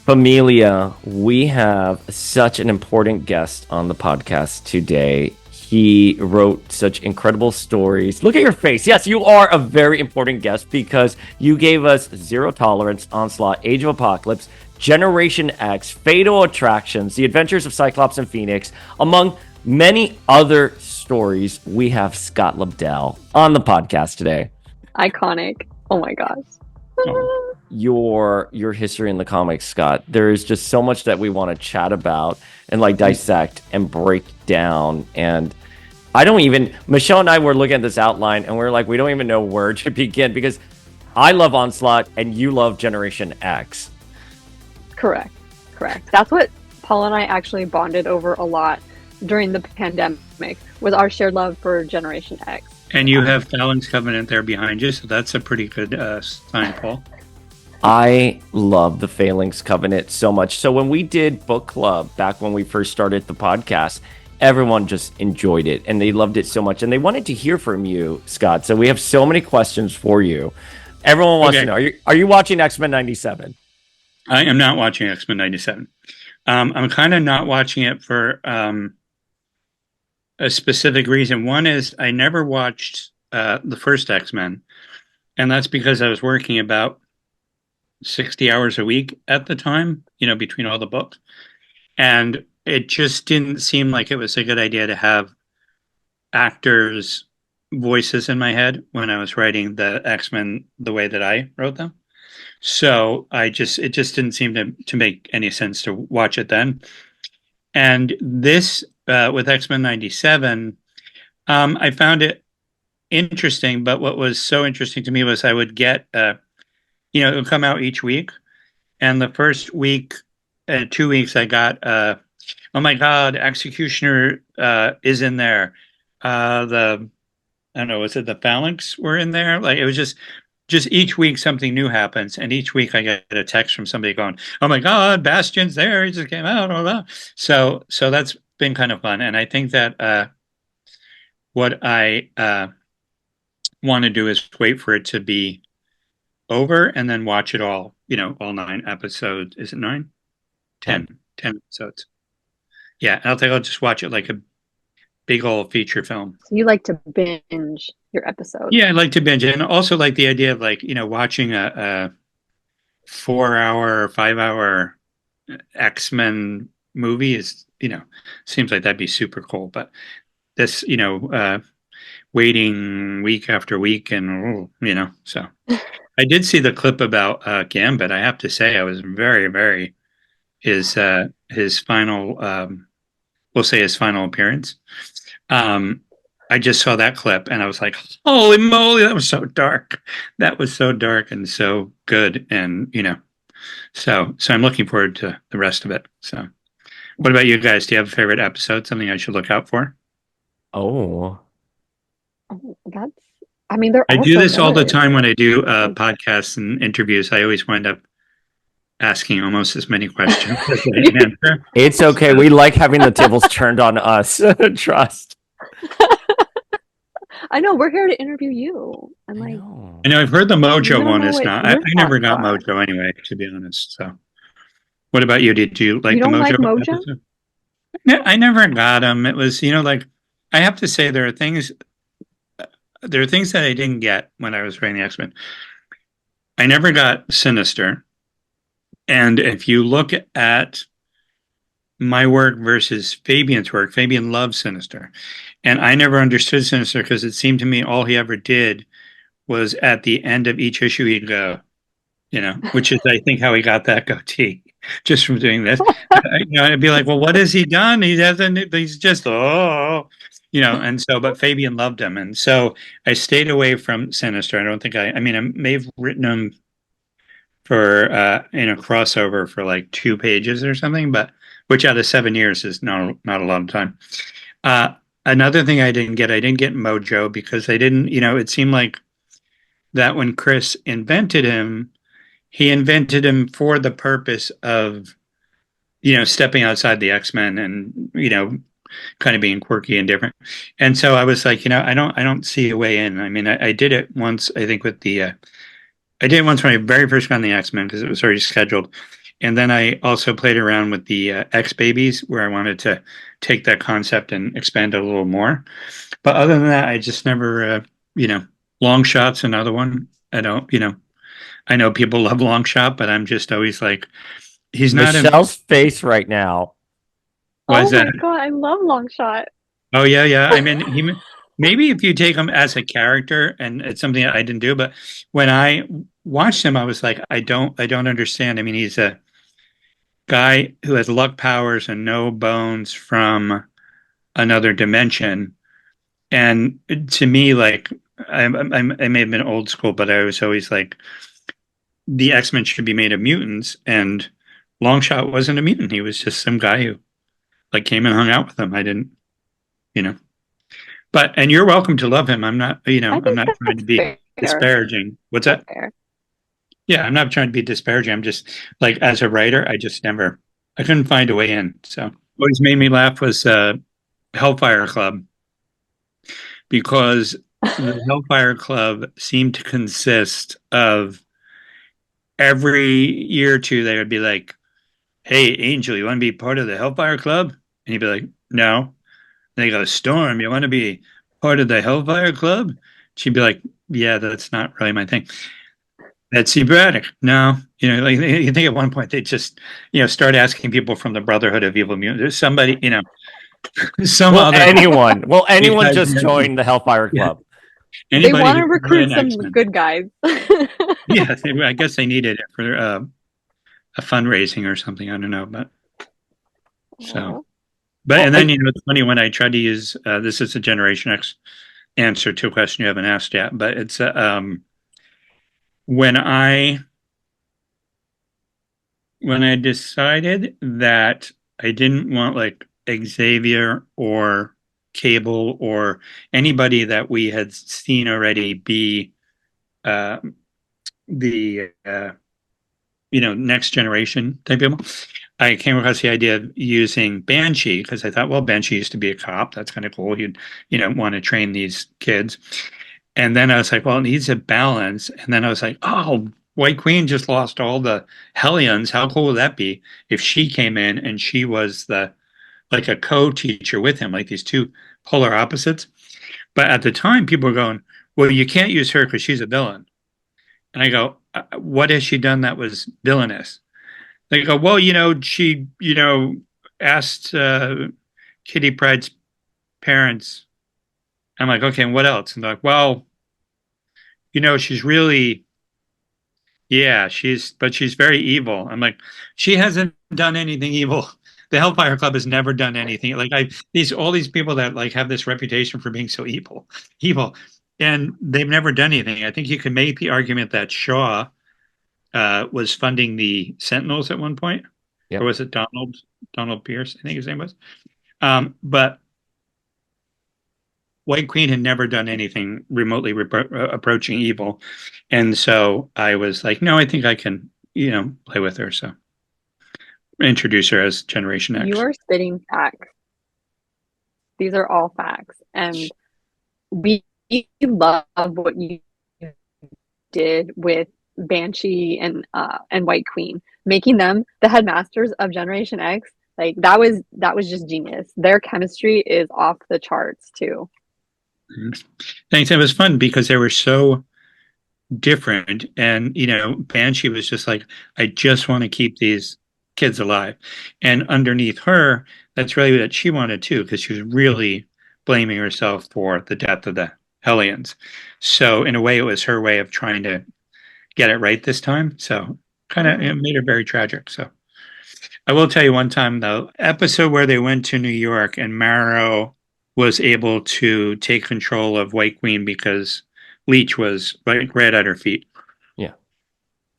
Familia, we have such an important guest on the podcast today. He wrote such incredible stories. Look at your face. Yes, you are a very important guest because you gave us Zero Tolerance, Onslaught, Age of Apocalypse, Generation X, Fatal Attractions, The Adventures of Cyclops and Phoenix, among many other stories. We have Scott Lobdell on the podcast today. Iconic. Oh my gosh. Your history in the comics, Scott. There is just so much that we want to chat about and like dissect and break down. And Michelle and I were looking at this outline and we're like, we don't even know where to begin because I love Onslaught and you love Generation X. Correct. That's what Paul and I actually bonded over a lot during the pandemic, was our shared love for Generation X. And you have Fallon's Covenant there behind you, so that's a pretty good sign, Paul. I love the Phalanx Covenant so much. So when we did book club back when we first started the podcast, everyone just enjoyed it and they loved it so much. And they wanted to hear from you, Scott. So we have so many questions for you. Everyone wants to know, are you watching X-Men 97? I am not watching X-Men 97. I'm kind of not watching it for a specific reason. One is I never watched the first X-Men. And that's because I was working about 60 hours a week at the time, between all the books. And it just didn't seem like it was a good idea to have actors' voices in my head when I was writing the X-Men the way that I wrote them. So it just didn't seem to make any sense to watch it then. And this, with X-Men 97, I found it interesting, but what was so interesting to me was I would get it would come out each week. And the first week, 2 weeks, I got, oh my God, Executioner is in there. I don't know, was it the Phalanx were in there? Like, it was just each week something new happens. And each week I get a text from somebody going, oh my God, Bastion's there. He just came out. Blah, blah. So that's been kind of fun. And I think that what I want to do is wait for it to be over and then watch it all, all 9 episodes. Is it 9? 10 episodes. Yeah, and I'll just watch it like a big old feature film. So you like to binge your episodes? Yeah, I like to binge it. And also like the idea of watching a 4-hour, 5-hour X-Men movie is, seems like that'd be super cool. But this, waiting week after week and, so... I did see the clip about Gambit. I have to say, I was very, very his final, we'll say his final appearance. I just saw that clip and I was like, holy moly, that was so dark. That was so dark and so good. And, so I'm looking forward to the rest of it. So what about you guys? Do you have a favorite episode? Something I should look out for? I do this all the time when I do podcasts and interviews. I always wind up asking almost as many questions as I answer. It's okay. We like having the tables turned on us. Trust. I know. We're here to interview you. I know. I've heard the Mojo one is not. I never got Mojo anyway, to be honest. So, what about you? Did you like the Mojo? Like Mojo? I never got them. It was, I have to say there are things that I didn't get when I was writing the X-Men. I never got Sinister. And if you look at my work versus Fabian's work, Fabian loves Sinister. And I never understood Sinister because it seemed to me all he ever did was at the end of each issue he'd go, which is, I think, how he got that goatee just from doing this. I'd be like, well, what has he done? He's just, and so, but Fabian loved him. And so I stayed away from Sinister. I don't think I may have written him for, in a crossover for like 2 pages or something, but which out of 7 years is not a lot of time. Another thing I didn't get Mojo because I didn't, it seemed like that when Chris invented him, he invented him for the purpose of, stepping outside the X-Men and, kind of being quirky and different. And so I was like, I don't see a way in. I mean, I did it once, I think I did it once when I very first got on the X-Men because it was already scheduled. And then I also played around with the X Babies, where I wanted to take that concept and expand it a little more. But other than that, I just never, Long Shot's another one. I don't, I know people love Long Shot, but I'm just always like, he's not a. Michelle's face right now. Why Oh is that? my god, I love Longshot. Oh yeah, yeah. I mean, maybe if you take him as a character, and it's something that I didn't do, but when I watched him, I was like, I don't understand. I mean, he's a guy who has luck powers and no bones from another dimension, and to me, like, I may have been old school, but I was always like, the X-Men should be made of mutants, and Longshot wasn't a mutant. He was just some guy who like came and hung out with them. I didn't, you know. But and you're welcome to love him. I'm not, I I'm think not trying that's to be fair. disparaging. What's That's that? fair. Yeah, I'm not trying to be disparaging. I'm just like, as a writer, I couldn't find a way in. So what always made me laugh was Hellfire Club, because the Hellfire Club seemed to consist of every year or two they would be like, "Hey, Angel, you want to be part of the Hellfire Club?" And he'd be like, "No." And they go, "Storm, you want to be part of the Hellfire Club?" She'd be like, "Yeah, that's not really my thing." Betsy Braddock, no. Like, you think at one point they just, start asking people from the Brotherhood of Evil Mutants. There's somebody, some Will other anyone? Will anyone besides, just join the Hellfire yeah, Club? They anybody want to who's not recruit an some X-Men. good guys. Yeah, I guess they needed it for a fundraising or something. I don't know, but so. Aw. But Well, and then it's funny when I tried to use this is a Generation X answer to a question you haven't asked yet, but it's when I decided that I didn't want like Xavier or Cable or anybody that we had seen already be uh, the next generation type people. I came across the idea of using Banshee because I thought, well, Banshee used to be a cop. That's kind of cool. You'd want to train these kids. And then I was like, well, it needs a balance. And then I was like, oh, White Queen just lost all the Hellions. How cool would that be if she came in and she was the like a co-teacher with him, like these two polar opposites. But at the time, people were going, well, you can't use her because she's a villain. And I go, what has she done that was villainous? They go, well, she, asked Kitty Pryde's parents. I'm like, okay, and what else? And they're like, well, she's really, yeah, but she's very evil. I'm like, she hasn't done anything evil. The Hellfire Club has never done anything. Like all these people that like have this reputation for being so evil, and they've never done anything. I think you can make the argument that Shaw was funding the Sentinels at one point, yep. or was it Donald Pierce? I think his name was. But White Queen had never done anything remotely approaching evil, and so I was like, no, I think I can, play with her. So introduce her as Generation X. You are spitting facts. These are all facts. And we love what you did with Banshee and White Queen, making them the headmasters of Generation X. Like that was just genius. Their chemistry is off the charts too. Thanks. It was fun because they were so different, and Banshee was just like, I just want to keep these kids alive, and underneath her, that's really what she wanted too, because she was really blaming herself for the death of the Hellions. So in a way, it was her way of trying to get it right this time. So kind of it made her very tragic. So I will tell you one time, though, episode where they went to New York and Marrow was able to take control of White Queen because Leech was right at her feet. Yeah.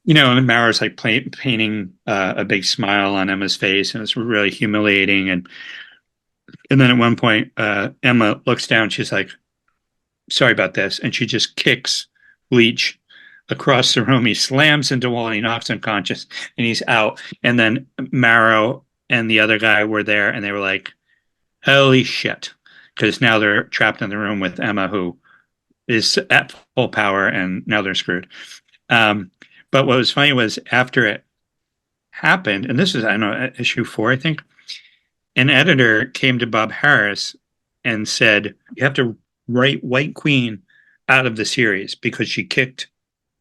And Marrow's like painting a big smile on Emma's face, and it's really humiliating. And then at one point, Emma looks down. She's like, sorry about this. And she just kicks Leech across the room. He slams into wall and he knocks unconscious and he's out. And then Marrow and the other guy were there and they were like, holy shit. Because now they're trapped in the room with Emma, who is at full power, and now they're screwed. But what was funny was after it happened, and this is, I don't know, issue 4, I think, an editor came to Bob Harris and said, you have to write White Queen out of the series because she kicked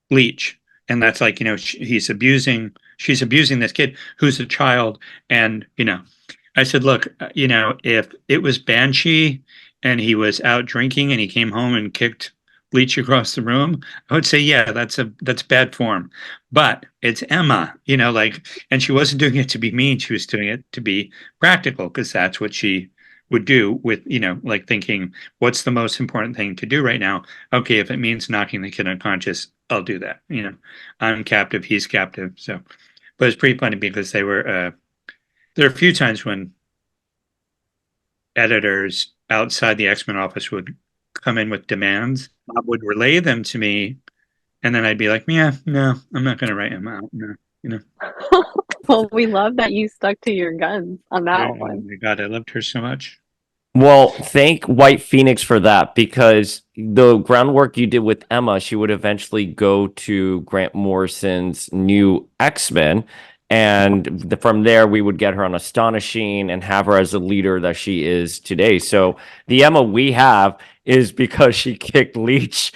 Bleach. And that's like, she's abusing this kid who's a child. And, I said, look, if it was Banshee and he was out drinking and he came home and kicked Bleach across the room, I would say, yeah, that's bad form. But it's Emma, and she wasn't doing it to be mean. She was doing it to be practical because that's what she would do with, like thinking, what's the most important thing to do right now? Okay, if it means knocking the kid unconscious, I'll do that. I'm captive, he's captive. So, but it's pretty funny because there are a few times when editors outside the X-Men office would come in with demands. Bob would relay them to me, and then I'd be like, yeah, no, I'm not going to write him out. No. Well, we love that you stuck to your guns on that Oh one. my God, I loved her so much. Well, thank White Phoenix for that, because the groundwork you did with Emma, she would eventually go to Grant Morrison's new X-Men. And from there, we would get her on Astonishing and have her as the leader that she is today. So the Emma we have is because she kicked Leech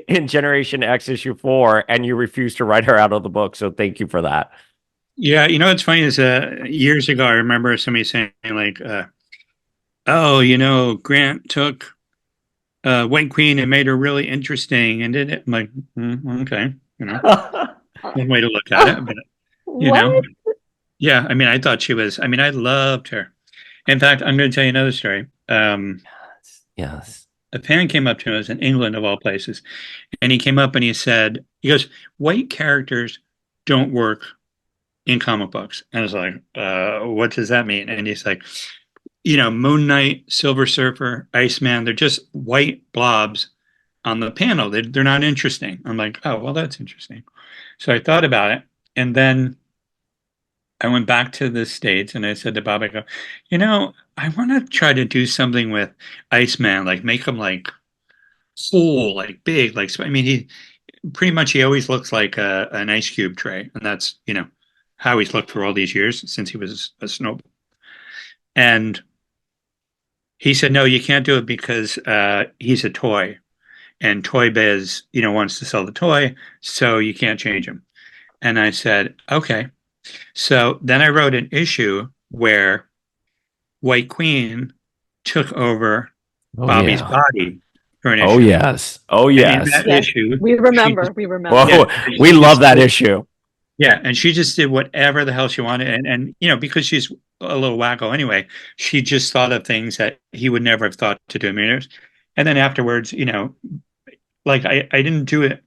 in Generation X issue 4, and you refused to write her out of the book. So thank you for that. Yeah, what's funny is years ago, I remember somebody saying like, oh, Grant took White Queen and made her really interesting and did it. I'm like, okay, one way to look at it. But, What? yeah, I thought she was, I loved her. In fact, I'm going to tell you another story. Yes. A fan came up to me, it was in England of all places, and he came up and he goes, white characters don't work in comic books. And I was like, what does that mean? And he's like, Moon Knight, Silver Surfer, Iceman, they're just white blobs on the panel. They're not interesting. I'm like, oh, well, that's interesting. So I thought about it. And then I went back to the States and I said to Bob, I go, I want to try to do something with Iceman, like make him like full, like big, like, he pretty much, he always looks like an ice cube tray. And that's, how he's looked for all these years since he was a snow. And he said, no, you can't do it because he's a toy. And Toy Biz, wants to sell the toy, so you can't change him. And I said, okay. So then I wrote an issue where White Queen took over Bobby's body for an issue. Oh, yes. Oh, yes. That Yes. issue. We remember. We remember. Whoa, we love that issue. Yeah, and she just did whatever the hell she wanted. And because she's a little wacko anyway, she just thought of things that he would never have thought to do. And then afterwards, like I didn't do it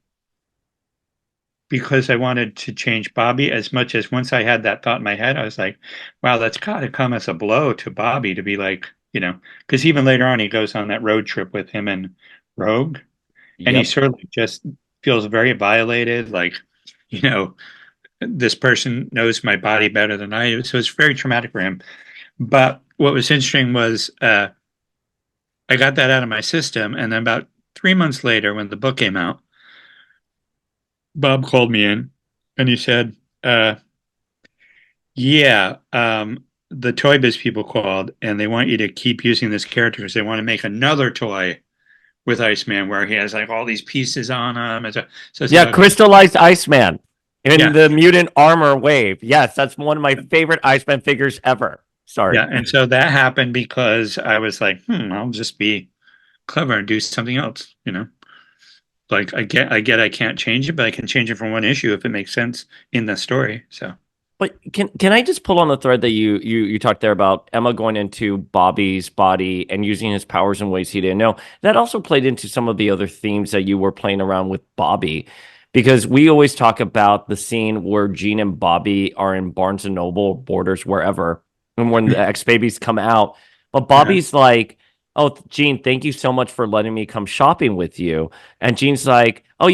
because I wanted to change Bobby as much as once I had that thought in my head, I was like, wow, that's got to come as a blow to Bobby to be like, because even later on, he goes on that road trip with him and Rogue, and he sort of just feels very violated, like, this person knows my body better than I do. So it's very traumatic for him. But what was interesting was I got that out of my system. And then about 3 months later, when the book came out, Bob called me in and he said, the Toy Biz people called and they want you to keep using this character because they want to make another toy with Iceman where he has like all these pieces on him. So yeah, crystallized Iceman in the mutant armor wave. Yes, that's one of my favorite Iceman figures ever. Sorry. Yeah, and so that happened because I was like, I'll just be clever and do something else, Like I get I can't change it, but I can change it from one issue if it makes sense in the story. So but can I just pull on the thread that you talked there about Emma going into Bobby's body and using his powers in ways he didn't know? That also played into some of the other themes that you were playing around with Bobby, because we always talk about the scene where Jean and Bobby are in Barnes and Noble, Borders, wherever, and when the X-Babies come out. But Bobby's like, oh, Jean, thank you so much for letting me come shopping with you. And Jean's like, oh,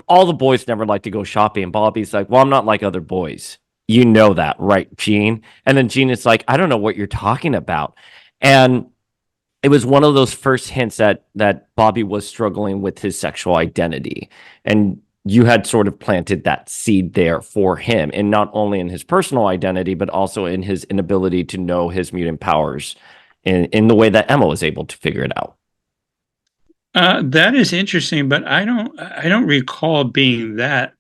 all the boys never like to go shopping. And Bobby's like, well, I'm not like other boys. You know that, right, Jean? And then Jean is like, I don't know what you're talking about. And it was one of those first hints that Bobby was struggling with his sexual identity. And you had sort of planted that seed there for him, and not only in his personal identity, but also in his inability to know his mutant powers in the way that Emma was able to figure it out. That is interesting, but I don't recall being that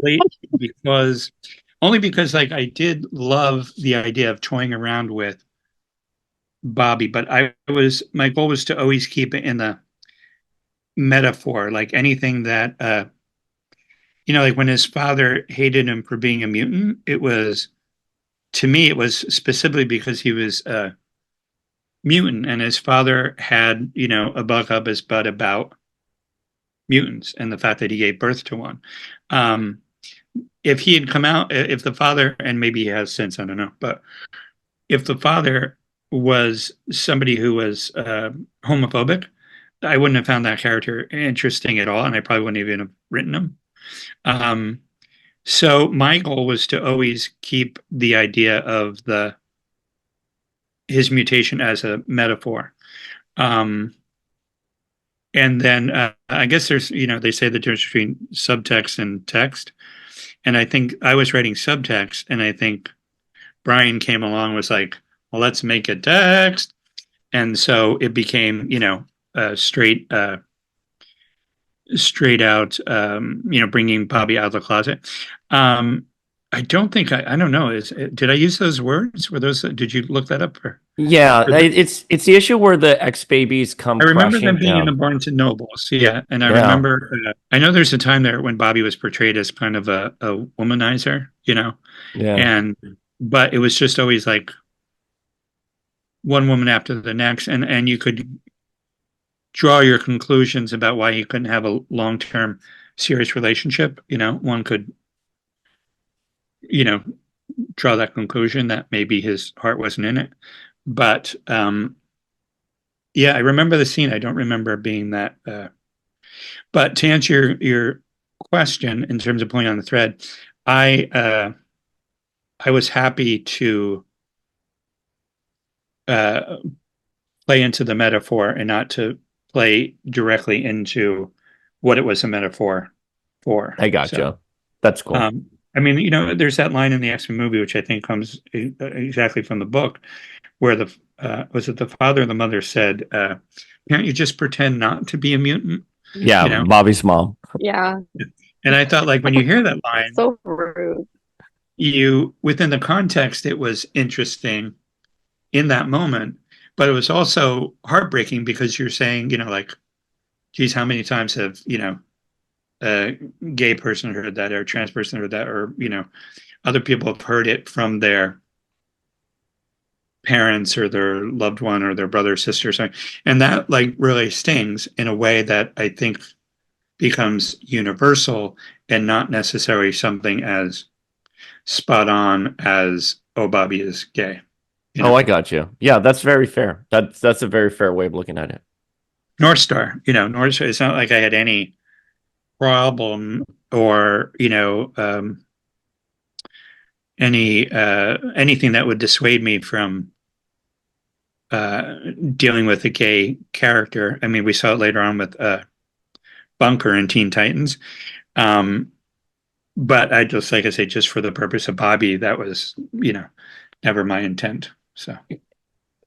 late because only because like I did love the idea of toying around with Bobby, but my goal was to always keep it in the metaphor, like anything that like when his father hated him for being a mutant, to me it was specifically because he was a mutant and his father had, a bug up his butt about mutants and the fact that he gave birth to one. Um, if he had come out, if the father, and maybe he has since, I don't know, but if the father was somebody who was homophobic, I wouldn't have found that character interesting at all, and I probably wouldn't even have written him. So my goal was to always keep the idea of his mutation as a metaphor. And then I guess there's, they say the difference between subtext and text. And I think I was writing subtext, and I think Brian came along and was like, well, let's make it text. And so it became, straight out, bringing Bobby out of the closet. I don't think I don't know. Did I use those words? Did you look that up? Yeah, it's the issue where the X babies come I remember crashing them being in down. the Barnes and Nobles. Yeah. And I Yeah. remember, I know there's a time there when Bobby was portrayed as kind of a womanizer, Yeah. but it was just always like one woman after the next. And you could draw your conclusions about why he couldn't have a long-term serious relationship. One could, draw that conclusion that maybe his heart wasn't in it. But yeah, I remember the scene. I don't remember being that. But to answer your question in terms of pulling on the thread, I was happy to play into the metaphor and not to play directly into what it was a metaphor for. I gotcha. So, that's cool. I mean, there's that line in the X-Men movie, which I think comes exactly from the book, where was it the father or the mother said, can't you just pretend not to be a mutant? Yeah, Bobby's mom. Yeah. And I thought, like, when you hear that line, so rude. Within the context, it was interesting in that moment, but it was also heartbreaking because you're saying, like, geez, how many times have, a gay person heard that, or a trans person heard that, or, other people have heard it from their parents or their loved one or their brother or sister or something. And that like really stings in a way that I think becomes universal and not necessarily something as spot on as, oh, Bobby is gay. Oh, I got you. Yeah, that's very fair. That's a very fair way of looking at it. North Star, North Star, it's not like I had any problem or, anything that would dissuade me from dealing with a gay character. I mean, we saw it later on with Bunker in Teen Titans. But I just, like I say, just for the purpose of Bobby, that was, never my intent. So.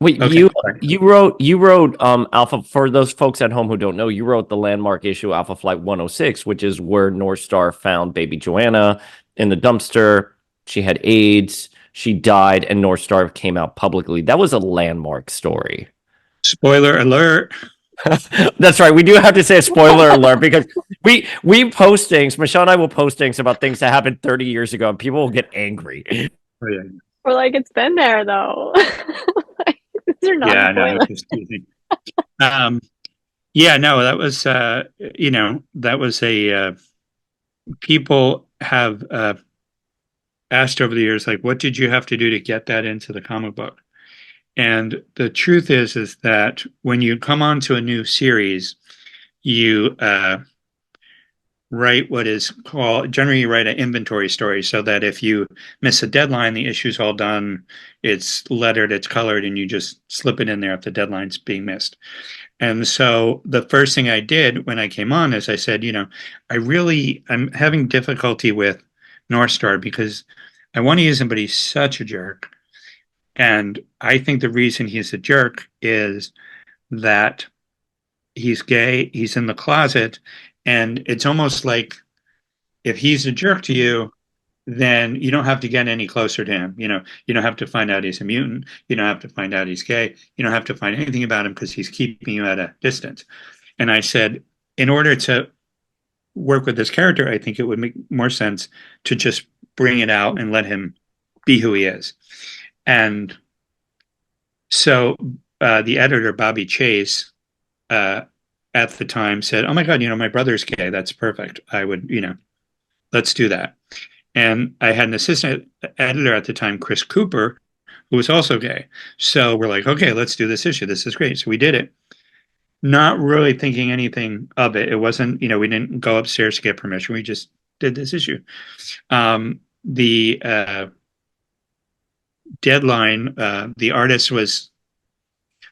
Wait, okay. you wrote Alpha, for those folks at home who don't know, you wrote the landmark issue Alpha Flight 106, which is where North Star found baby Joanna in the dumpster. She had AIDS, she died, and North Star came out publicly. That was a landmark story. Spoiler alert. That's right. We do have to say a spoiler alert because we post things. Michelle and I will post things about things that happened 30 years ago, and people will get angry. Oh, yeah. We're like, it's been there though. These are not spoilers. Just teasing. Yeah, no, that was that was a people have asked over the years, like, what did you have to do to get that into the comic book? And the truth is that when you come onto a new series, you write what is called, generally you write an inventory story, so that if you miss a deadline, the issue's all done, it's lettered, it's colored, and you just slip it in there if the deadline's being missed. And so the first thing I did when I came on is I said, I'm having difficulty with North Star because I want to use him, but he's such a jerk. And I think the reason he's a jerk is that he's gay, he's in the closet, and it's almost like if he's a jerk to you, then you don't have to get any closer to him. You don't have to find out he's a mutant. You don't have to find out he's gay. You don't have to find anything about him because he's keeping you at a distance. And I said, in order to work with this character, I think it would make more sense to just bring it out and let him be who he is. And so the editor, Bobby Chase, at the time said, "Oh my God, my brother's gay. That's perfect. I would, let's do that." And I had an assistant editor at the time, Chris Cooper, who was also gay. So we're like, okay, let's do this issue. This is great. So we did it, not really thinking anything of it. It wasn't, we didn't go upstairs to get permission. We just did this issue. The deadline, the artist was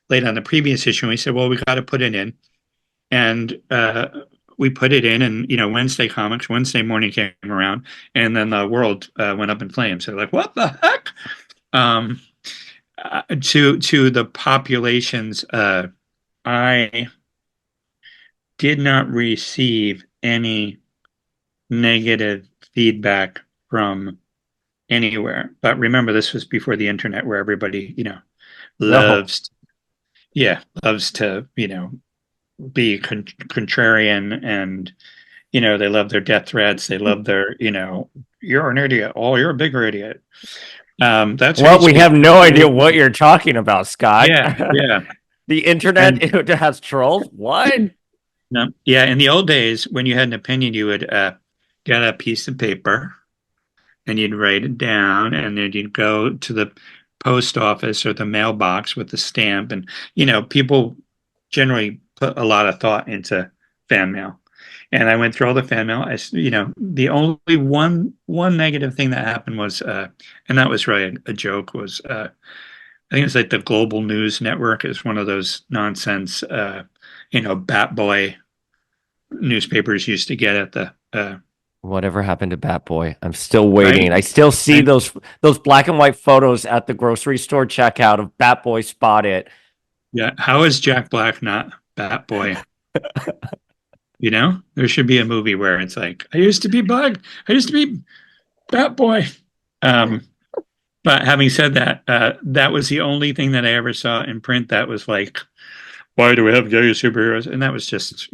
late on the previous issue. And we said, well, we got to put it in. And we put it in, and Wednesday morning came around, and then the world went up in flames. They're like, "What the heck?" To the populations, I did not receive any negative feedback from anywhere. But remember, this was before the internet, where everybody, loves to, be contrarian, and they love their death threats, they love their you're an idiot, oh, you're a bigger idiot. That's well, we have no idea what you're talking about, Scott. Yeah. The internet, it has trolls. What? No, yeah, in the old days when you had an opinion, you would get a piece of paper and you'd write it down, and then you'd go to the post office or the mailbox with the stamp, and people generally put a lot of thought into fan mail. And I went through all the fan mail. The only one negative thing that happened was, and that was really a joke, was I think it's like the Global News Network is one of those nonsense, Bat Boy newspapers used to get at the. Whatever happened to Bat Boy? I'm still waiting. Right? I still see those black and white photos at the grocery store checkout of Bat Boy spotted. Yeah, how is Jack Black not Bat Boy? There should be a movie where it's like, I used to be black, I used to be Bat Boy. But having said that, that was the only thing that I ever saw in print that was like, why do we have gay superheroes? And that was just,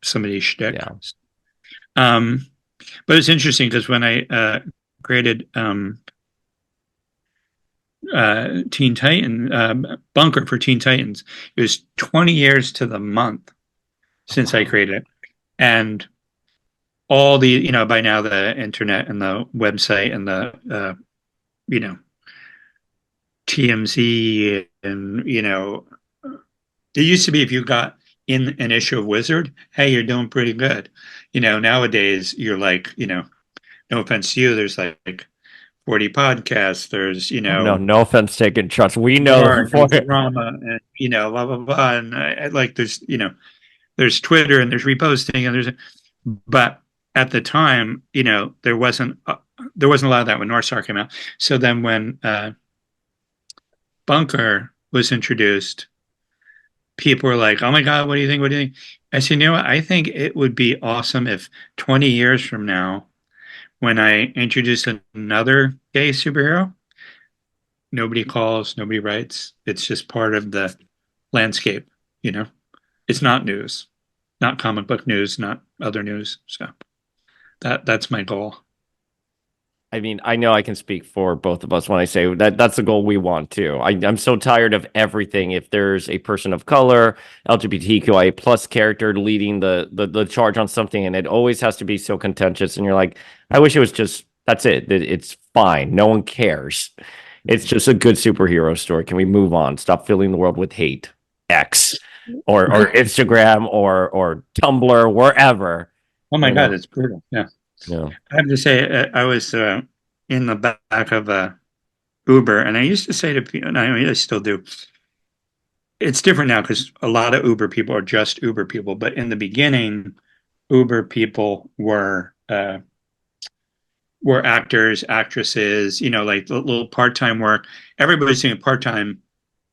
somebody's shtick. Yeah. But it's interesting because when I created Teen Titan, Bunker for Teen Titans, it was 20 years to the month since I created it. And all the, by now the internet and the website and the, TMZ and, it used to be if you got in an issue of Wizard, hey, you're doing pretty good. Nowadays you're like, no offense to you, there's like 40 podcasts, there's, no offense taken, trust. We know drama and, blah, blah, blah. And I like, there's Twitter and there's reposting and but at the time, there wasn't a lot of that when North Star came out. So then when Bunker was introduced, people were like, oh my God, what do you think? What do you think? I said, what? I think it would be awesome if 20 years from now, when I introduce another gay superhero, nobody calls, nobody writes. It's just part of the landscape, It's not news, not comic book news, not other news. So that's my goal. I mean, I know I can speak for both of us when I say that's the goal we want too. I'm so tired of everything. If there's a person of color, LGBTQIA plus character leading the charge on something, and it always has to be so contentious, and you're like, I wish it was just, that's it. It's fine. No one cares. It's just a good superhero story. Can we move on? Stop filling the world with hate. X or Instagram or Tumblr, wherever. Oh my God, it's brutal. Yeah. Yeah. I have to say, I was in the back of a Uber, and I used to say to people, and I still do, it's different now because a lot of Uber people are just Uber people. But in the beginning, Uber people were actors, actresses, like little part-time work. Everybody's doing it part-time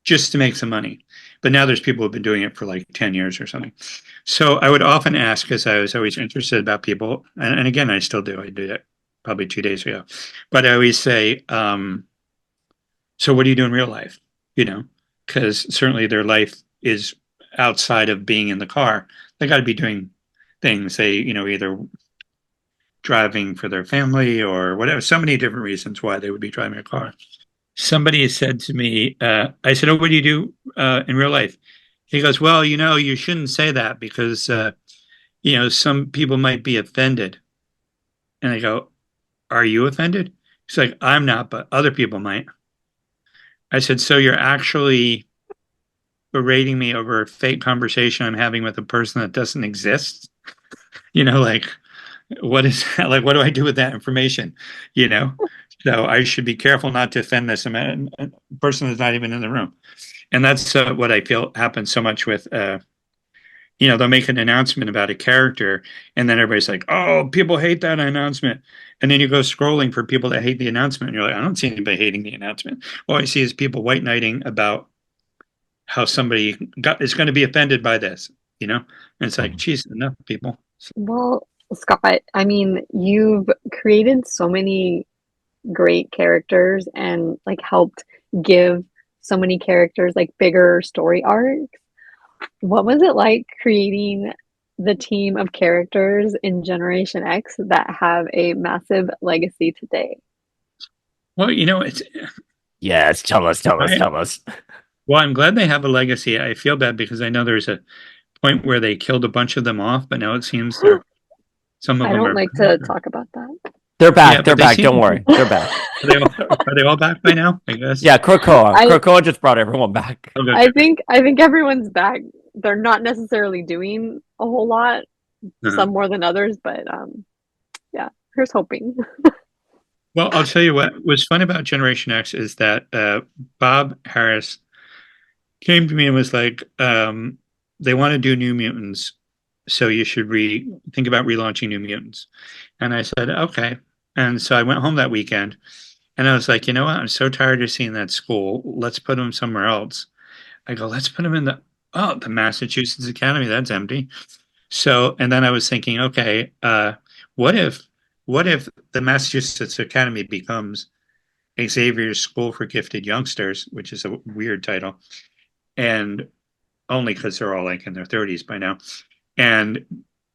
just to make some money. But now there's people who've been doing it for like 10 years or something. So I would often ask, because I was always interested about people, and again, I still do. I did it probably 2 days ago. But I always say, so what do you do in real life? Because certainly their life is outside of being in the car. They got to be doing things. They, either driving for their family or whatever. So many different reasons why they would be driving a car. Somebody said to me, I said, "Oh, what do you do in real life?" He goes, "Well, you shouldn't say that because some people might be offended." And I go, "Are you offended?" He's like, "I'm not, but other people might." I said, "So you're actually berating me over a fake conversation I'm having with a person that doesn't exist?" Like, what is that? Like, what do I do with that information? You know? So I should be careful not to offend this person that's not even in the room. And that's what I feel happens so much with, they'll make an announcement about a character, and then everybody's like, "Oh, people hate that announcement." And then you go scrolling for people that hate the announcement, and you're like, "I don't see anybody hating the announcement. All I see is people white knighting about how somebody is going to be offended by this, And it's like, geez, enough people." Well, Scott, I mean, you've created so many great characters and like helped give so many characters like bigger story arcs. What was it like creating the team of characters in Generation X that have a massive legacy today? Well, it's Yes, tell us, tell us, I, tell us. well, I'm glad they have a legacy. I feel bad because I know there's a point where they killed a bunch of them off, but now it seems some of I them don't are like back. to talk about that. They're Yeah, back. They're but they back. seem Don't worry. They're back. are they all back by now? I guess. Yeah, Krakoa. I Krakoa just brought everyone back. Okay, I okay. think everyone's back. They're not necessarily doing a whole lot, Uh-huh. some more than others, but yeah, here's hoping. Well, I'll tell you what was fun about Generation X is that Bob Harris came to me and was like, they want to do New Mutants, so you should think about relaunching New Mutants. And I said, okay. And so I went home that weekend and I was like, you know what? I'm so tired of seeing that school. Let's put them somewhere else. I go, let's put them in the Massachusetts Academy. That's empty. So, and then I was thinking, okay, what if, what if the Massachusetts Academy becomes Xavier's School for Gifted Youngsters, which is a weird title, and only because they're all like in their 30s by now. And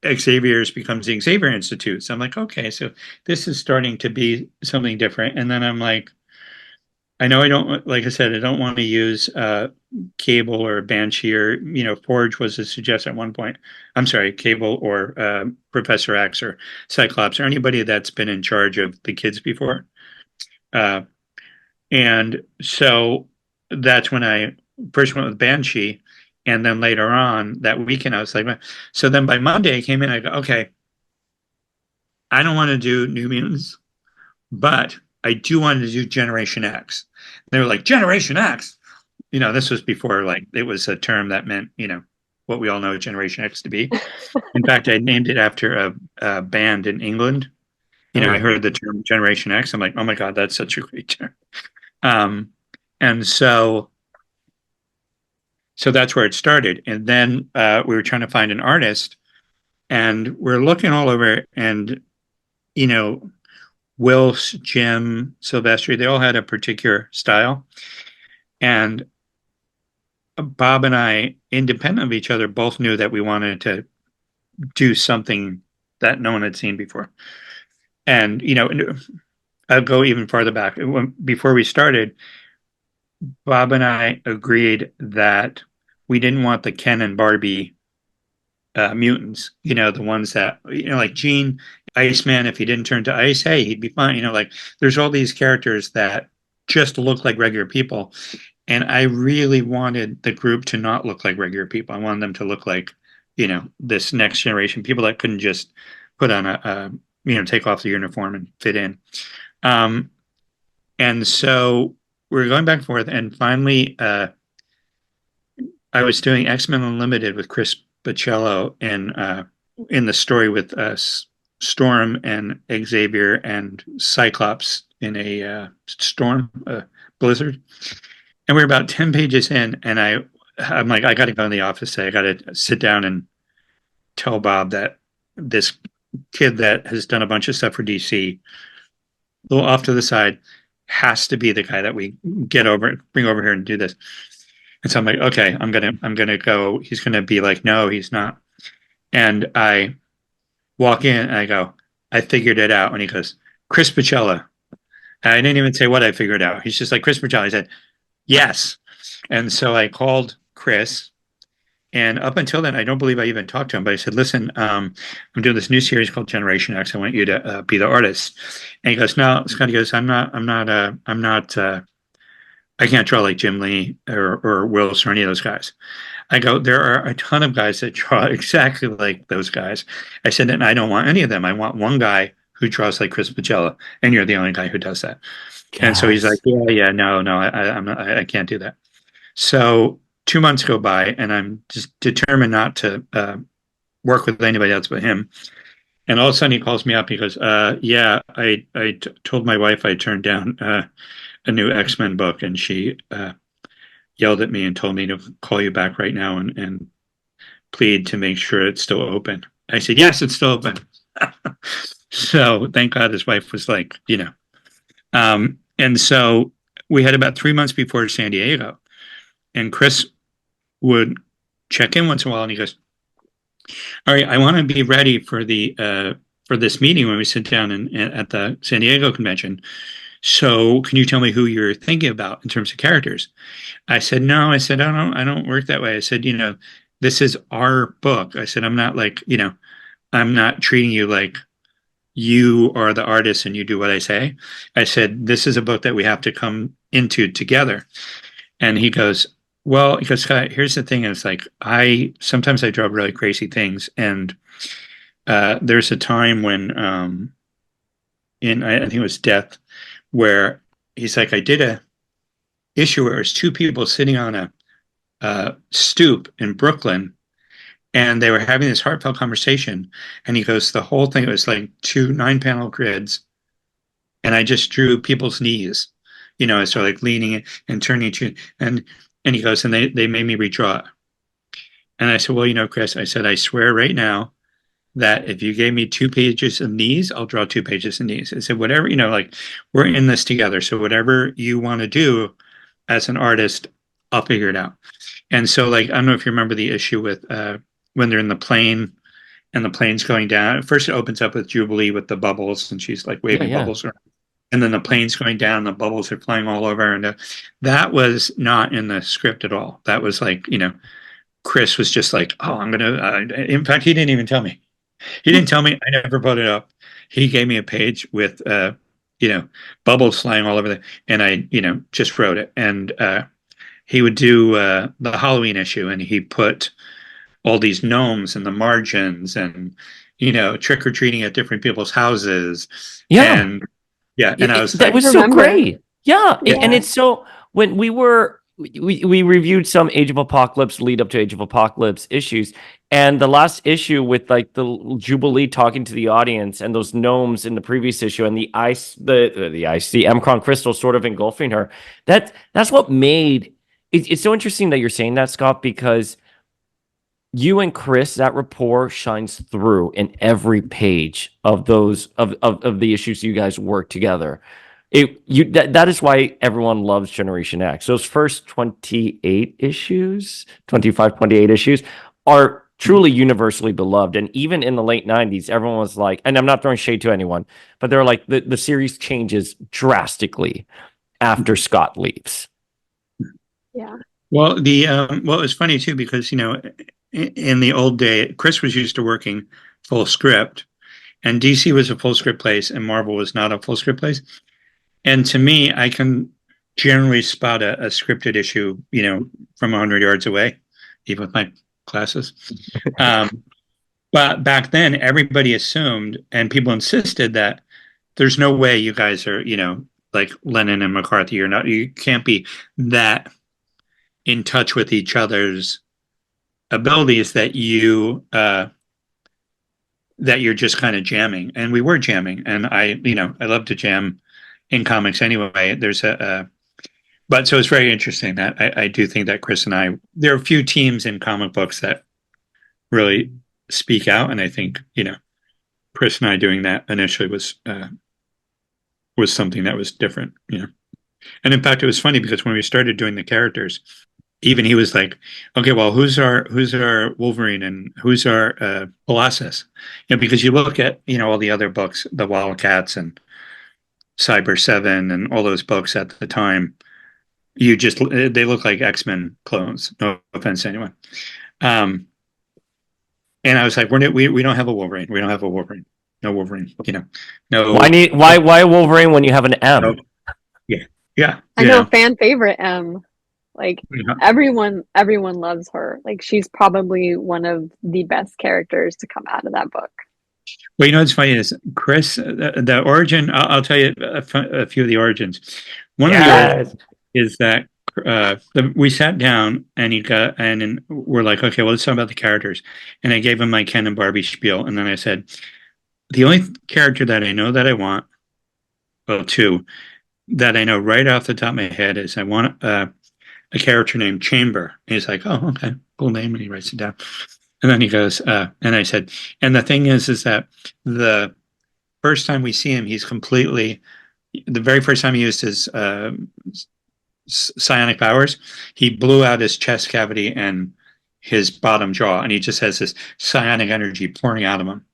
Xavier's becomes the Xavier Institute. So I'm like, okay, so this is starting to be something different. And then I'm like, I know I don't, like I said, I don't want to use Cable or Banshee or, Forge was a suggestion at one point. I'm sorry, Cable or Professor X or Cyclops or anybody that's been in charge of the kids before. Uh, and so that's when I first went with Banshee. And then later on that weekend, I was like, so then by Monday I came in, I go, okay, I don't want to do New Mutants, but I do want to do Generation X. They were like, Generation X. This was before like it was a term that meant, what we all know Generation X to be. In fact, I named it after a band in England. Oh I yeah. heard the term Generation X. I'm like, oh my God, that's such a great term. Um, and so that's where it started. And then we were trying to find an artist, and we're looking all over, and you know, Wills, Jim, Silvestri, they all had a particular style. And Bob and I, independent of each other, both knew that we wanted to do something that no one had seen before. And, I'll go even farther back. Before we started, Bob and I agreed that we didn't want the Ken and Barbie mutants, the ones that, like Gene, Iceman, if he didn't turn to ice, hey, he'd be fine. Like there's all these characters that just look like regular people. And I really wanted the group to not look like regular people. I wanted them to look like, this next generation, people that couldn't just put on take off the uniform and fit in. Um, and so we're going back and forth. And finally, I was doing X-Men Unlimited with Chris Bachalo in the story with Storm and Xavier and Cyclops in a storm, blizzard. And we're about 10 pages in, and I'm like, I got to go in the office today. I got to sit down and tell Bob that this kid that has done a bunch of stuff for DC, a little off to the side, has to be the guy that we bring over here and do this. And so I'm like, okay, I'm gonna go. He's gonna be like, no, he's not. And I walk in and I go, I figured it out. And he goes, Chris Bachalo. And I didn't even say what I figured out. He's just like, Chris Bachalo. I said, yes. And so I called Chris. And up until then, I don't believe I even talked to him, but I said, listen, I'm doing this new series called Generation X. I want you to be the artist. And he goes, no, Scott, he goes, I'm not, I can't draw like Jim Lee or Wills or any of those guys. I go, there are a ton of guys that draw exactly like those guys. I said, and I don't want any of them. I want one guy who draws like Chris Bachalo, and you're the only guy who does that. Yes. And so he's like, yeah, no, I'm not, I can't do that. So 2 months go by, and I'm just determined not to work with anybody else but him. And all of a sudden, he calls me up. He goes, "Yeah, I told my wife I turned down a new X-Men book, and she yelled at me and told me to call you back right now and plead to make sure it's still open." I said, "Yes, it's still open." So thank God his wife was like, and so we had about 3 months before San Diego, and Chris would check in once in a while, and he goes, all right, I want to be ready for this meeting when we sit down at the San Diego convention. So can you tell me who you're thinking about in terms of characters? I said, no. I said, I don't work that way. I said, this is our book. I said, I'm not like, I'm not treating you like you are the artist and you do what I say. I said, this is a book that we have to come into together. And he goes, well, because Scott, here's the thing. It's like, sometimes I draw really crazy things. And there's a time when I think it was Death, where he's like, I did a issue where there's two people sitting on a stoop in Brooklyn, and they were having this heartfelt conversation. And he goes, the whole thing, it was like 2 9-panel grids, and I just drew people's knees, so like leaning and turning to, and he goes, and they made me redraw it. And I said, well, Chris, I said, I swear right now that if you gave me 2 pages of knees, I'll draw 2 pages of knees. I said, whatever, like, we're in this together. So whatever you want to do as an artist, I'll figure it out. And so, like, I don't know if you remember the issue with when they're in the plane and the plane's going down. First, it opens up with Jubilee with the bubbles, and she's like waving bubbles around. And then the plane's going down, the bubbles are flying all over. And that was not in the script at all. That was like, Chris was just like, oh, I'm going to, in fact, he didn't even tell me. He didn't tell me. I never put it up. He gave me a page with, bubbles flying all over and I, just wrote it. And he would do the Halloween issue, and he put all these gnomes in the margins and, trick-or-treating at different people's houses. Yeah. And and I was that like, was so great. Yeah. And it's so, when we reviewed some Age of Apocalypse, lead up to Age of Apocalypse issues, and the last issue with like the Jubilee talking to the audience and those gnomes in the previous issue, and the Emcron crystal sort of engulfing her. That's what made it. It's so interesting that you're saying that, Scott, because you and Chris, that rapport shines through in every page of those of the issues you guys work together. That is why everyone loves Generation X. Those first 28 issues, 25, 28 issues are truly universally beloved. And even in the late 90s, everyone was like, and I'm not throwing shade to anyone, but they're like, the series changes drastically after Scott leaves. Yeah. Well, it's funny too, because, in the old day, Chris was used to working full script, and DC was a full script place and Marvel was not a full script place. And to me, I can generally spot a scripted issue, from 100 yards away, even with my glasses. But back then, everybody assumed, and people insisted, that there's no way you guys are, like Lennon and McCarthy. You can't be that in touch with each other's abilities that you're just kind of jamming, and we were jamming, and I love to jam in comics anyway. But so it's very interesting that I do think that Chris and I, there are a few teams in comic books that really speak out, and I think Chris and I doing that initially was something that was different, And in fact, it was funny because when we started doing the characters, even he was like, "Okay, well, who's our Wolverine and who's our Colossus?" Because you look at all the other books, the Wildcats and Cyber 7 and all those books at the time, they look like X-Men clones. No offense to anyone. And I was like, we don't have a Wolverine. We don't have a Wolverine. No Wolverine. No. Why Wolverine when you have an M? No. Yeah. I know, fan favorite M. Like everyone loves her. Like she's probably one of the best characters to come out of that book. Well, what's funny is Chris, the origin. I'll tell you a few of the origins. One of the origins is that we sat down and we're like, okay, well, let's talk about the characters. And I gave him my Ken and Barbie spiel, and then I said, the only character that I know that I want, well, two that I know right off the top of my head is I want a character named Chamber. And he's like, oh, okay, cool name, and he writes it down. And then he goes, and I said, and the thing is that the first time we see him, the very first time he used his psionic powers, he blew out his chest cavity and his bottom jaw, and he just has this psionic energy pouring out of him.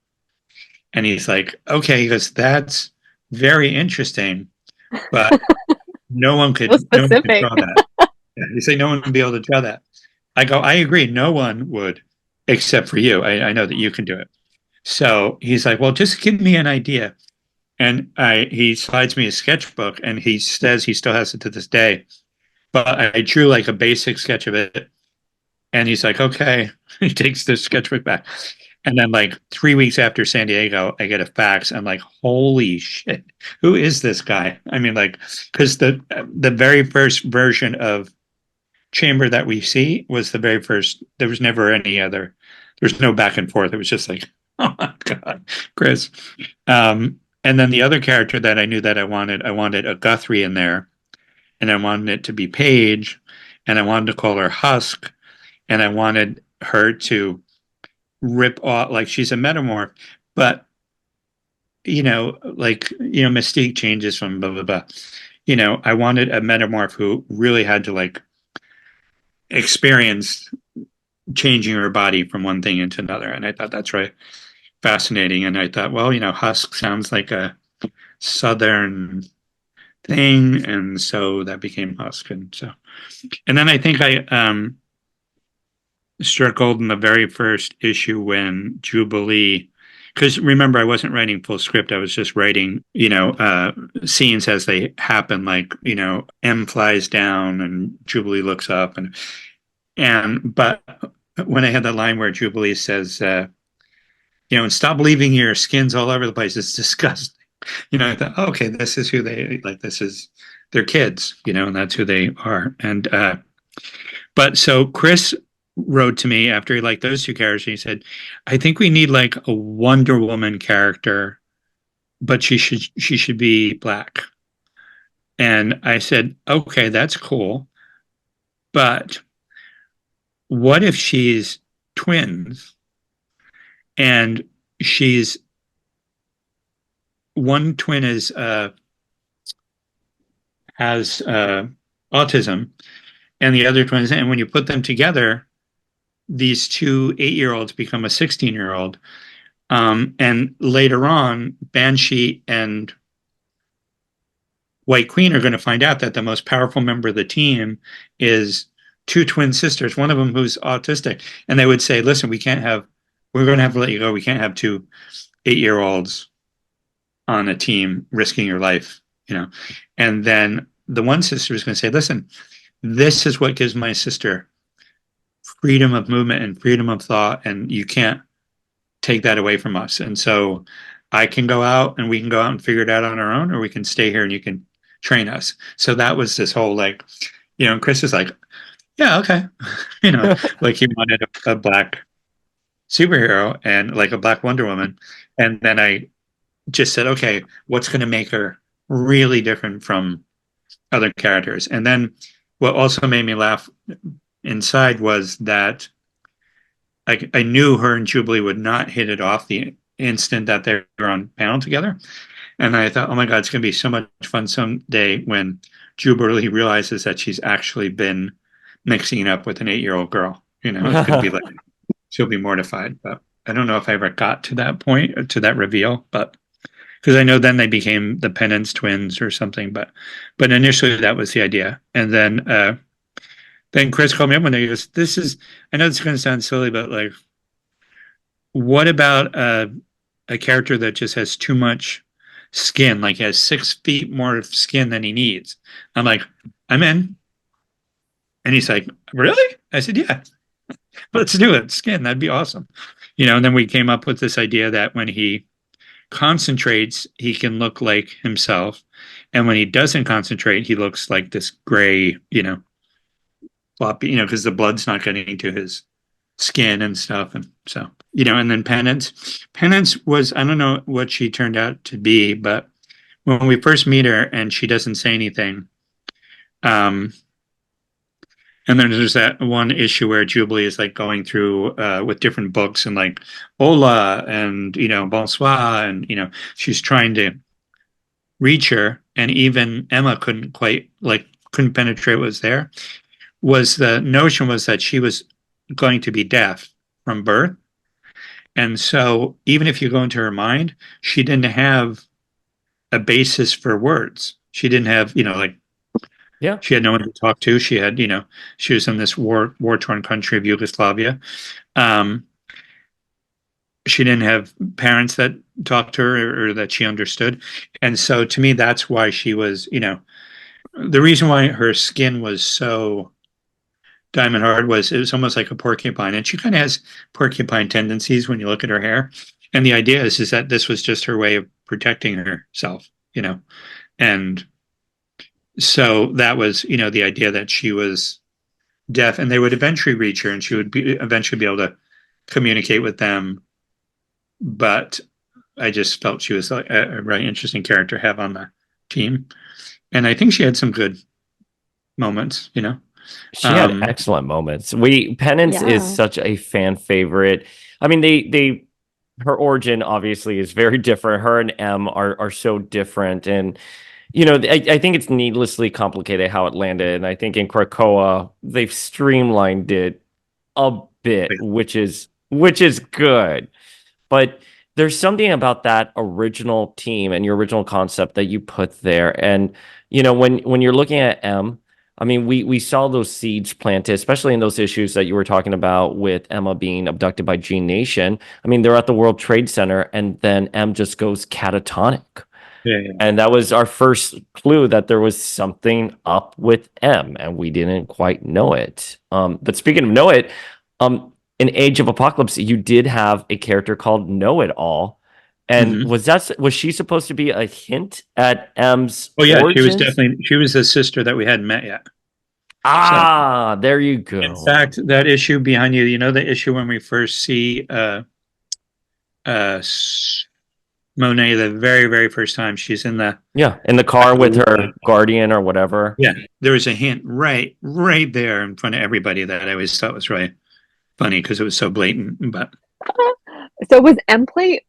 And he's like, okay, he goes, that's very interesting, but no one could draw that. Yeah, you say no one would be able to draw that. I go, I agree, no one would, except for you. I know that you can do it. So he's like, well, just give me an idea. And he slides me a sketchbook, and he says he still has it to this day. But I drew like a basic sketch of it. And he's like, okay. He takes the sketchbook back. And then like 3 weeks after San Diego, I get a fax. I'm like, holy shit, who is this guy? I mean, like, because the very first version of Chamber that we see was the very first. There was never any other. There's no back and forth. It was just like, oh my God, Chris. And then the other character that I knew that I wanted a Guthrie in there. And I wanted it to be Paige, and I wanted to call her Husk, and I wanted her to rip off, like she's a metamorph, but Mystique changes from blah blah blah. I wanted a metamorph who really had to like experience changing her body from one thing into another, and I thought that's right, fascinating. And I thought, well, Husk sounds like a Southern thing, and so that became Husk. And then I think I struck gold in the very first issue when Jubilee, because remember, I wasn't writing full script, I was just writing scenes as they happen, like M flies down and Jubilee looks up, but when I had the line where Jubilee says and stop leaving your skins all over the place, it's disgusting. I thought, okay, this is who they like. This is their kids, and that's who they are. And but so Chris wrote to me after he liked those two characters. He said, "I think we need like a Wonder Woman character, but she should be black." And I said, "Okay, that's cool, but what if she's twins and she's." One twin has autism, and the other twin is, and when you put them together, these two 8-year-olds become a 16-year-old. And later on, Banshee and White Queen are going to find out that the most powerful member of the team is two twin sisters, one of them who's autistic. And they would say, listen, we're going to have to let you go. We can't have two 8-year-olds on a team risking your life, and then the one sister is going to say, listen, this is what gives my sister freedom of movement and freedom of thought, and you can't take that away from us. And so I can go out and we can go out and figure it out on our own, or we can stay here and you can train us. So that was this whole like, and Chris is like, yeah, okay. Like he wanted a black superhero and like a black Wonder Woman. And then I just said, okay, what's going to make her really different from other characters? And then what also made me laugh inside was that I knew her and Jubilee would not hit it off the instant that they were on panel together. And I thought, oh my God, it's going to be so much fun someday when Jubilee realizes that she's actually been mixing it up with an 8-year-old girl. It's going to be like, she'll be mortified. But I don't know if I ever got to that point, to that reveal, but because I know then they became the Penance twins or something. But initially that was the idea. And then Chris called me up one day. He goes, I know this is going to sound silly, but like, what about a character that just has too much skin, like he has 6 feet more skin than he needs? I'm like, I'm in. And he's like, really? I said, yeah, let's do it. Skin, that'd be awesome. And then we came up with this idea that when he concentrates, he can look like himself. And when he doesn't concentrate, he looks like this gray, floppy, because the blood's not getting to his skin and stuff. And so, and then Penance was, I don't know what she turned out to be, but when we first meet her and she doesn't say anything, and then there's that one issue where Jubilee is like going through with different books and like Hola and Bonsoir and she's trying to reach her, and even Emma couldn't penetrate what was there. Was the notion was that she was going to be deaf from birth, and so even if you go into her mind, she didn't have a basis for words. She didn't have Yeah. she had no one to talk to. She had, she was in this war-torn country of Yugoslavia. She didn't have parents that talked to her or that she understood. And so to me, that's why she was, the reason why her skin was so diamond hard was it was almost like a porcupine. And she kind of has porcupine tendencies when you look at her hair. And the idea is that this was just her way of protecting herself, and so that was, the idea that she was deaf and they would eventually reach her and she would eventually be able to communicate with them. But I just felt she was a really interesting character to have on the team. And I think she had some good moments, She had excellent moments. Penance is Yeah. such a fan favorite. I mean, her origin obviously is very different. Her and M are so different, and I think it's needlessly complicated how it landed. And I think in Krakoa they've streamlined it a bit, which is good. But there's something about that original team and your original concept that you put there. And when you're looking at M, I mean, we saw those seeds planted, especially in those issues that you were talking about with Emma being abducted by Gene Nation. I mean, they're at the World Trade Center, and then M just goes catatonic. Yeah. And that was our first clue that there was something up with M, and we didn't quite know it. But speaking of know it, in Age of Apocalypse, you did have a character called Know It All. And Mm-hmm. was she supposed to be a hint at M's Oh yeah, origins? she was the sister that we hadn't met yet. So Ah, there you in go. fact, that issue behind you, the issue when we first see uh Monet the very, very first time she's in the Yeah, in the car with her guardian or whatever. yeah, there was a hint right there in front of everybody that I always thought was really funny because it was so blatant. But So was Emplate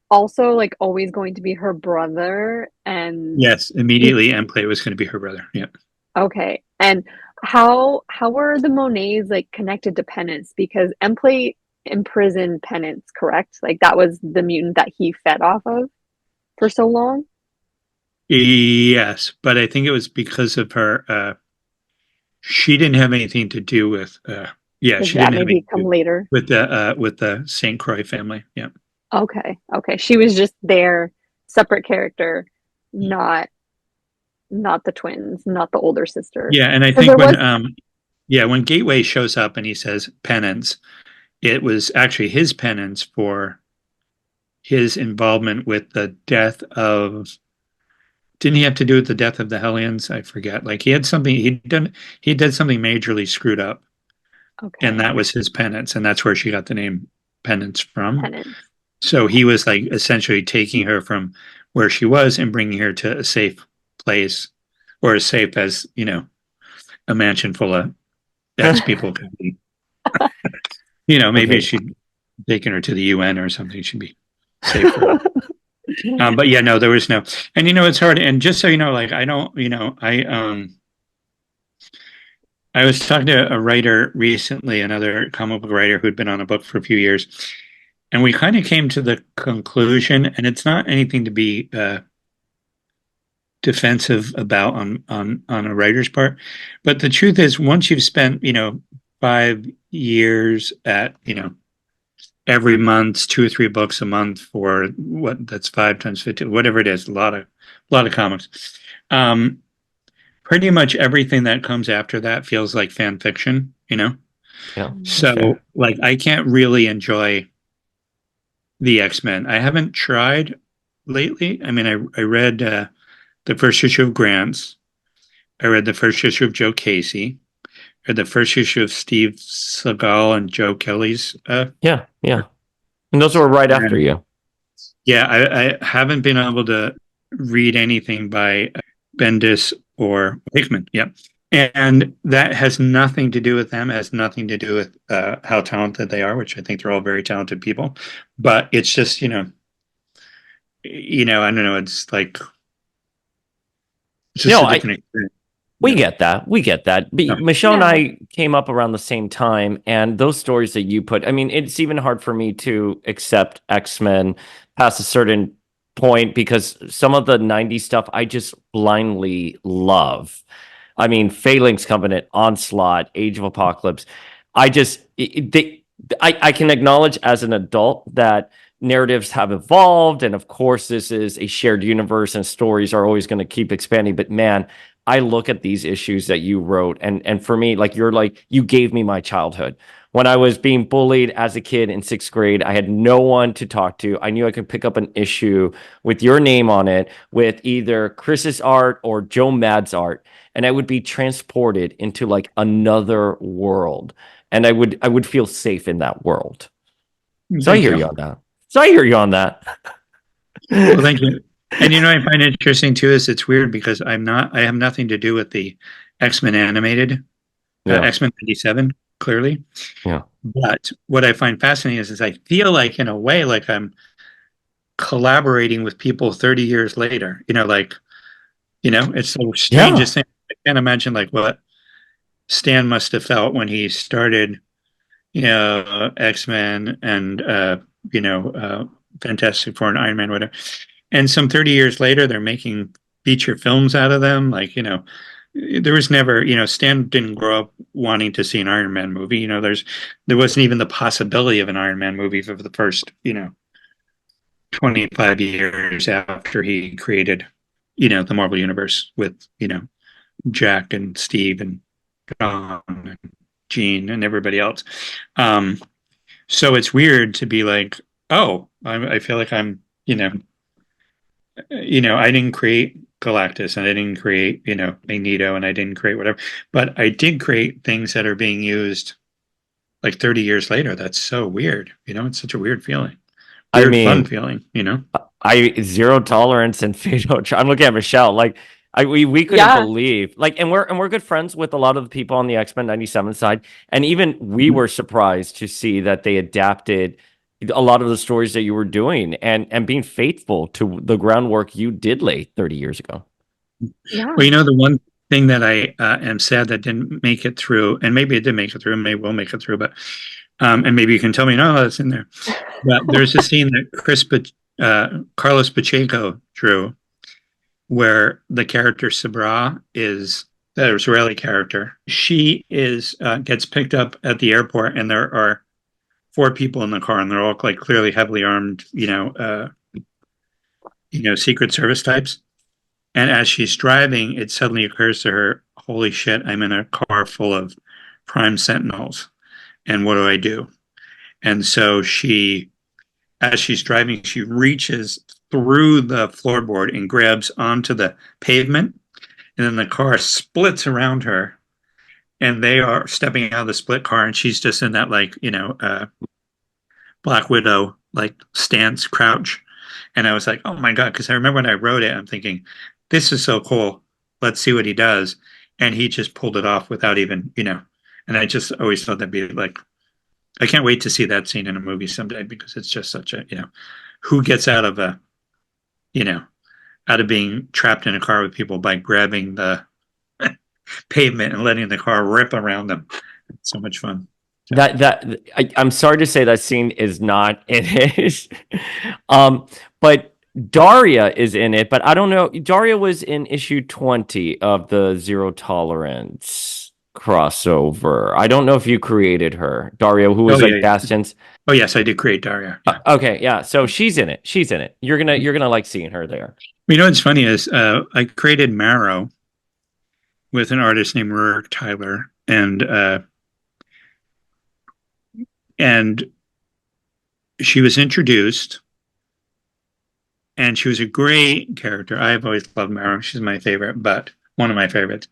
also like always going to be her brother? And yes, immediately Emplay was going to be her brother. Yeah. okay. And how were the Monets like connected to Penance? Because Emplate imprisoned Penance, correct? Like that was the mutant that he fed off of for so long? Yes, but I think it was because of her. She didn't have anything to do with. Yeah, Did she that didn't have maybe anything to come do later? with the Saint Croix family. Yeah. Okay. Okay. She was just their separate character, not the twins, not the older sister. Yeah, and I Because think there was when Gateway shows up and he says penance, it was actually his penance for his involvement with the death of didn't he have to do with the death of the Hellions? I forget. Like he had something he did something majorly screwed up, Okay. and that was his penance, and that's where she got the name Penance from. Penance. So he was like essentially taking her from where she was and bringing her to a safe place, or as safe as, you know, a mansion full of ex people could be. You know, maybe Okay. she'd taken her to the UN or something. She'd be safer. But yeah, no, there was no, and you know, it's hard. And just so you know, like I don't, you know, I was talking to a writer recently, another comic book writer who'd been on a book for a few years, and we kind of came to the conclusion, and it's not anything to be defensive about on a writer's part, but the truth is, once you've spent, you know, 5 years at, you know, every month, 2 or 3 books a month for what that's 5 times 50, whatever it is, a lot of comics. Pretty much everything that comes after that feels like fan fiction, you know? Yeah. So Fair. like I can't really enjoy the X-Men. I haven't tried lately. I mean, I read the first issue of Grant's. I read the first issue of Joe Casey. I read the first issue of Steve Seagal and Joe Kelly's. Yeah. Yeah. And those were right after And you. yeah, I haven't been able to read anything by Bendis or Hickman. Yeah. And that has nothing to do with them, it has nothing to do with how talented they are, which I think they're all very talented people. But it's just, I don't know, it's like it's just No, a different experience. we Yeah. get that. We get that. No. But Michelle and Yeah. I came up around the same time, and those stories that you put, I mean, it's even hard for me to accept X-Men past a certain point because some of the 90s stuff I just blindly love. I mean, Phalanx Covenant, Onslaught, Age of Apocalypse. I just, I can acknowledge as an adult that narratives have evolved. And of course, this is a shared universe and stories are always going to keep expanding. But man, I look at these issues that you wrote, and for me, like you gave me my childhood. When I was being bullied as a kid in 6th grade, I had no one to talk to. I knew I could pick up an issue with your name on it, with either Chris's art or Joe Mad's art, and I would be transported into like another world, and I would feel safe in that world. So I Thank hear you. you on that. So I hear you on that. Well, thank you. And you know, I find it interesting too is it's weird because I have nothing to do with the X-Men animated, Yeah, X-Men 97, clearly. yeah, But what I find fascinating is I feel like in a way, like I'm collaborating with people 30 years later, like, it's so strange. yeah. Just saying, I can't imagine like what Stan must have felt when he started, X-Men and, Fantastic Four and Iron Man, whatever. And some 30 years later, they're making feature films out of them. Like, there was never, Stan didn't grow up wanting to see an Iron Man movie. There wasn't even the possibility of an Iron Man movie for the first, 25 years after he created, the Marvel Universe with, Jack and Steve and John and Jean and everybody else. So it's weird to be like, oh, I feel like I'm, I didn't create Galactus and I didn't create, Magneto and I didn't create whatever, but I did create things that are being used like 30 years later. That's so weird. It's such a weird feeling, I weird, fun mean, feeling. I zero tolerance and fatal. I'm looking at Michelle. Like, we couldn't Yeah. believe. Like, and we're good friends with a lot of the people on the X-Men 97 side, and even we Mhm. were surprised to see that they adapted a lot of the stories that you were doing and being faithful to the groundwork you did lay 30 years ago. Yeah. Well, the one thing that I am sad that didn't make it through, and maybe it did make it through, and maybe we'll make it through, but and maybe you can tell me, no, that's in there. But there's a scene that Carlos Pacheco drew where the character Sabra is the Israeli character. She is gets picked up at the airport, and there are 4 people in the car, and they're all like clearly heavily armed, Secret Service types. And as she's driving, it suddenly occurs to her, "Holy shit! I'm in a car full of Prime Sentinels, and what do I do?" And so as she's driving, she reaches through the floorboard and grabs onto the pavement, and then the car splits around her, and they are stepping out of the split car, and she's just in that Black Widow stance crouch. And I was like, oh my God, because I remember when I wrote it, I'm thinking, this is so cool. Let's see what he does. And he just pulled it off without even, and I just always thought that'd be I can't wait to see that scene in a movie someday, because it's just such a, who gets out of out of being trapped in a car with people by grabbing the pavement and letting the car rip around them. It's so much fun. I'm sorry to say that scene is not in it. But Daria is in it, but I don't know. Daria was in issue 20 of the Zero Tolerance crossover. I don't know if you created her. Daria, who was Bastion's. Oh yes, I did create Daria. Yeah. Okay, yeah. So she's in it. She's in it. You're gonna like seeing her there. What's funny is I created Marrow with an artist named Rurik Tyler, and she was introduced, and she was a great character. I've always loved Marrow. She's my favorite, but one of my favorites.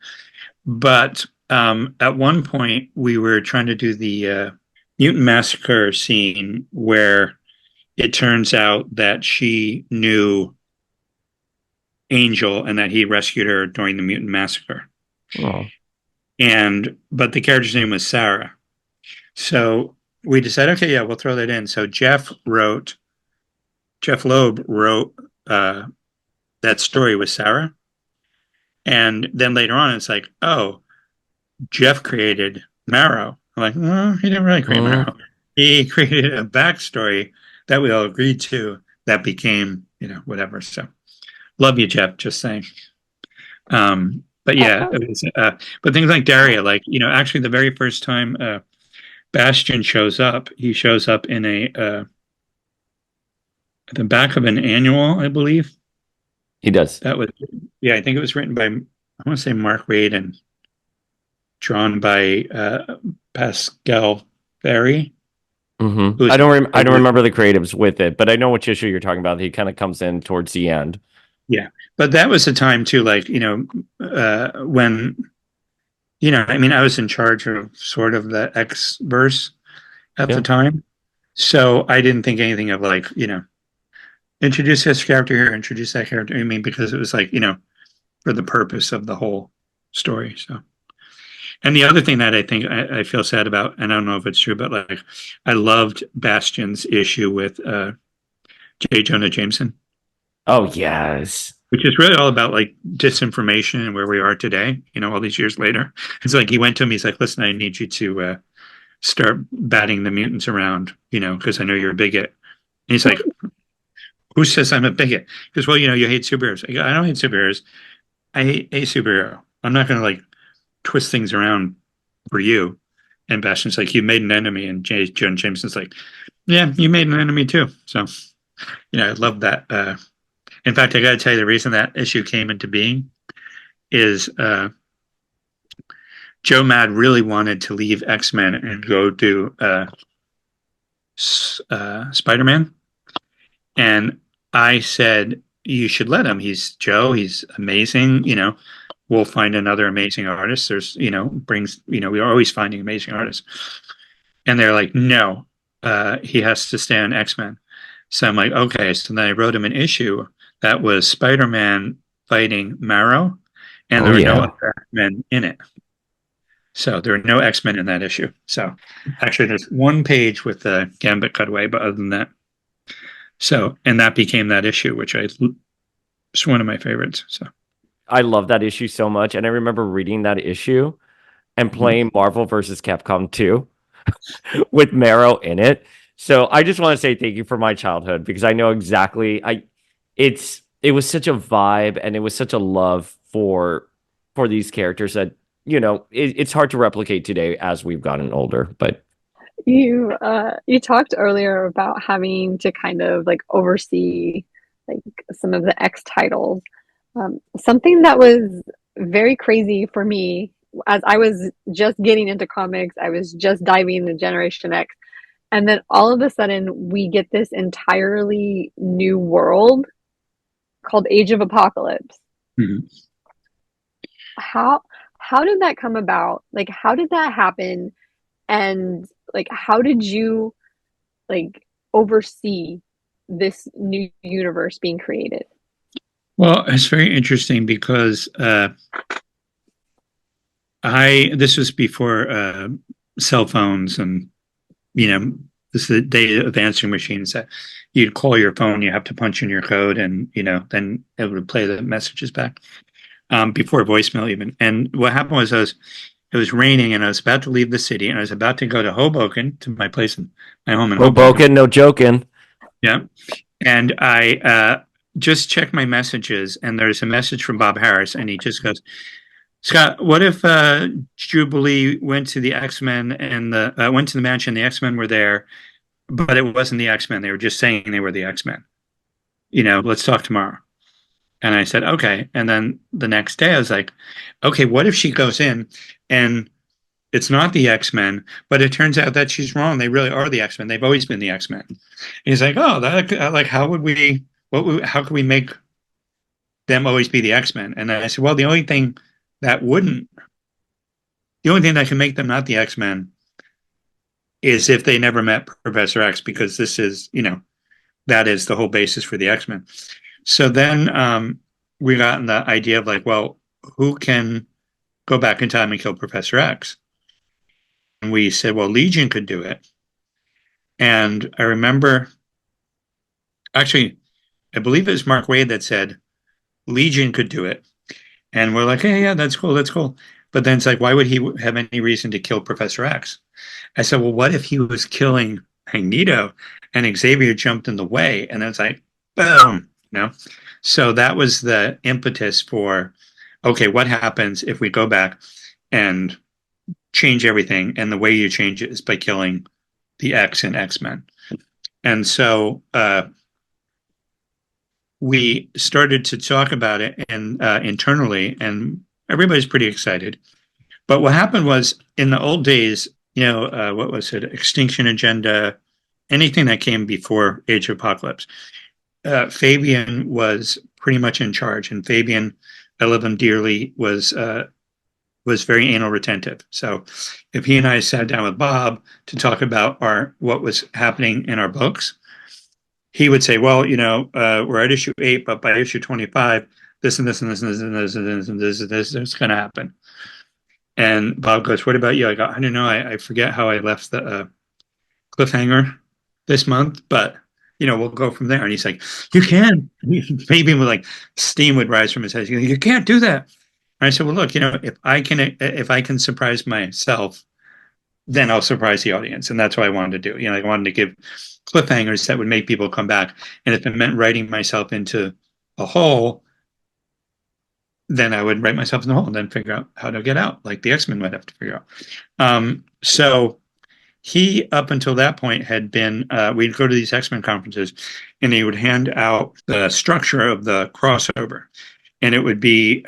But at one point, we were trying to do the Mutant Massacre scene where it turns out that she knew Angel and that he rescued her during the Mutant Massacre. Oh. But the character's name was Sarah. So we decided, okay, yeah, we'll throw that in. So Jeff Loeb wrote that story with Sarah. And then later on, it's like, oh, Jeff created Marrow. I'm like, well, he didn't really create Marrow. He created a backstory that we all agreed to that became, whatever. So love you, Jeff, just saying. But yeah, it was, but things like Daria, actually the very first time Bastion shows up, he shows up in at the back of an annual, I believe. He does. That was, yeah, I think it was written by, I want to say Mark Waid and drawn by Pascal Ferry. Mm-hmm. I don't remember the creatives with it, but I know which issue you're talking about. He kind of comes in towards the end. Yeah, but that was the time too, when, I was in charge of sort of the X-verse at the time. So I didn't think anything of introduce this character here, introduce that character. Because it was for the purpose of the whole story. So, and the other thing that I think I feel sad about, and I don't know if it's true, but I loved Bastion's issue with J. Jonah Jameson. Oh, yes. Which is really all about disinformation and where we are today, all these years later. It's he went to him, he's like, listen, I need you to start batting the mutants around, because I know you're a bigot. And he's like, who says I'm a bigot? Because, well, you hate superheroes. I go, I don't hate superheroes. I hate a superhero. I'm not going to twist things around for you. And Bastion's like, you made an enemy. And Jonah Jameson's like, yeah, you made an enemy too. So, I love that. In fact, I got to tell you, the reason that issue came into being is Joe Mad really wanted to leave X-Men and go do Spider-Man. And I said, you should let him. He's Joe. He's amazing. We'll find another amazing artist. There's, we're always finding amazing artists. And they're like, no, he has to stay on X-Men. So I'm like, okay. So then I wrote him an issue that was Spider-Man fighting Marrow, and there were no other X-Men in it. So there are no X-Men in that issue. So actually there's one page with the Gambit cutaway, but other than that. So, and that became that issue, which it's one of my favorites. So I love that issue so much. And I remember reading that issue and playing Marvel versus Capcom 2 with Marrow in it. So I just want to say thank you for my childhood, because I know exactly it was such a vibe, and it was such a love for these characters that, it's hard to replicate today as we've gotten older. But you talked earlier about having to kind of oversee some of the X titles. Something that was very crazy for me, as I was just getting into comics, I was just diving into Generation X, and then all of a sudden we get this entirely new world called Age of Apocalypse. Mhm. How how did that come about? Like, how did that happen? And like, how did you like oversee this new universe being created? Well, it's very interesting because this was before cell phones, and this is the day of answering machines that you'd call your phone, you have to punch in your code, and then it would play the messages back. Before voicemail even. And what happened was it was raining, and I was about to leave the city, and I was about to go to Hoboken, to my place in my home in Hoboken, no joking. Yeah. And I just checked my messages, and there's a message from Bob Harris, and he just goes, Scott, what if Jubilee went to the X-Men and went to the mansion, the X-Men were there, but it wasn't the X-Men. They were just saying they were the X-Men. Let's talk tomorrow. And I said, okay. And then the next day I was like, okay, what if she goes in and it's not the X-Men, but it turns out that she's wrong. They really are the X-Men. They've always been the X-Men. And he's like, oh, how could we make them always be the X-Men? And I said, well, the only thing that can make them not the X-Men is if they never met Professor X, because this is, that is the whole basis for the X-Men. So then we got the idea of like, well, who can go back in time and kill Professor X? And we said, well, Legion could do it. And I remember, actually, I believe it was Mark Waid that said Legion could do it. And we're like, hey, yeah, that's cool, that's cool. But then it's like, why would he have any reason to kill Professor X? I said, well, what if he was killing Magneto and Xavier jumped in the way? And it's like, boom, So that was the impetus for, okay, what happens if we go back and change everything? And the way you change it is by killing the X and X-Men. And so we started to talk about it and internally, and everybody's pretty excited. But what happened was, in the old days, what was it? Extinction Agenda, anything that came before Age of Apocalypse. Fabian was pretty much in charge, and Fabian, I love him dearly, was very anal retentive. So if he and I sat down with Bob to talk about what was happening in our books, he would say, well, we're at issue 8, but by issue 25, this and this and this and this and this and this and this and this is going to happen. And Bob goes, what about you? I go, I don't know. I forget how I left the cliffhanger this month, but we'll go from there. And he's like, you can. Maybe like steam would rise from his head. You can't do that. And I said, well, look, if I can surprise myself, then I'll surprise the audience. And that's what I wanted to do. I wanted to give cliffhangers that would make people come back. And if it meant writing myself into a hole, then I would write myself in the hole and then figure out how to get out, like the X-Men might have to figure out. So he, up until that point, had been, we'd go to these X-Men conferences, and he would hand out the structure of the crossover. And it would be,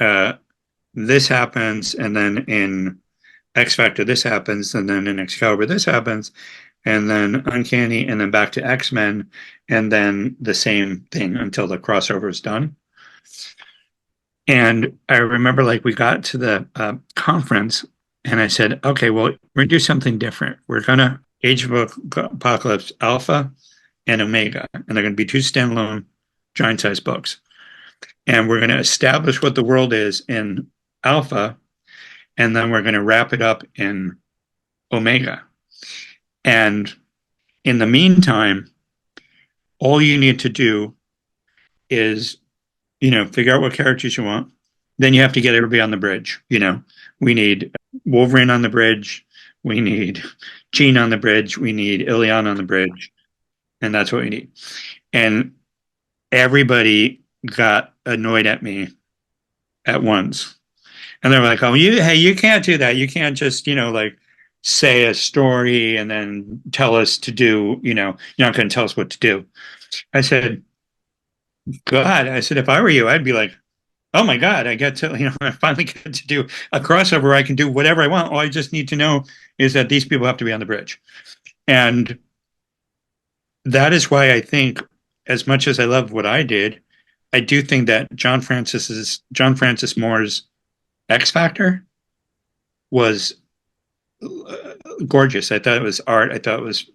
this happens, and then in X Factor this happens, and then in Excalibur this happens, and then Uncanny, and then back to X-Men, and then the same thing until the crossover is done. And I remember, like, we got to the conference, and I said, okay, well, we're going to do something different. We're going to Age of Apocalypse Alpha and Omega, and they're going to be 2 standalone giant-sized books. And we're going to establish what the world is in Alpha, and then we're going to wrap it up in Omega. And in the meantime, all you need to do is, figure out what characters you want. Then you have to get everybody on the bridge. We need Wolverine on the bridge. We need Jean on the bridge. We need Ilion on the bridge. And that's what we need. And everybody got annoyed at me at once. And they were like, oh, you can't do that. You can't just, say a story and then tell us to do, you're not going to tell us what to do. I said, God, if I were you, I'd be like, oh my God, I get to, I finally get to do a crossover where I can do whatever I want. All I just need to know is that these people have to be on the bridge. And that is why I think, as much as I love what I did, I do think that John Francis Moore's X Factor was gorgeous. I thought it was art. I thought it was,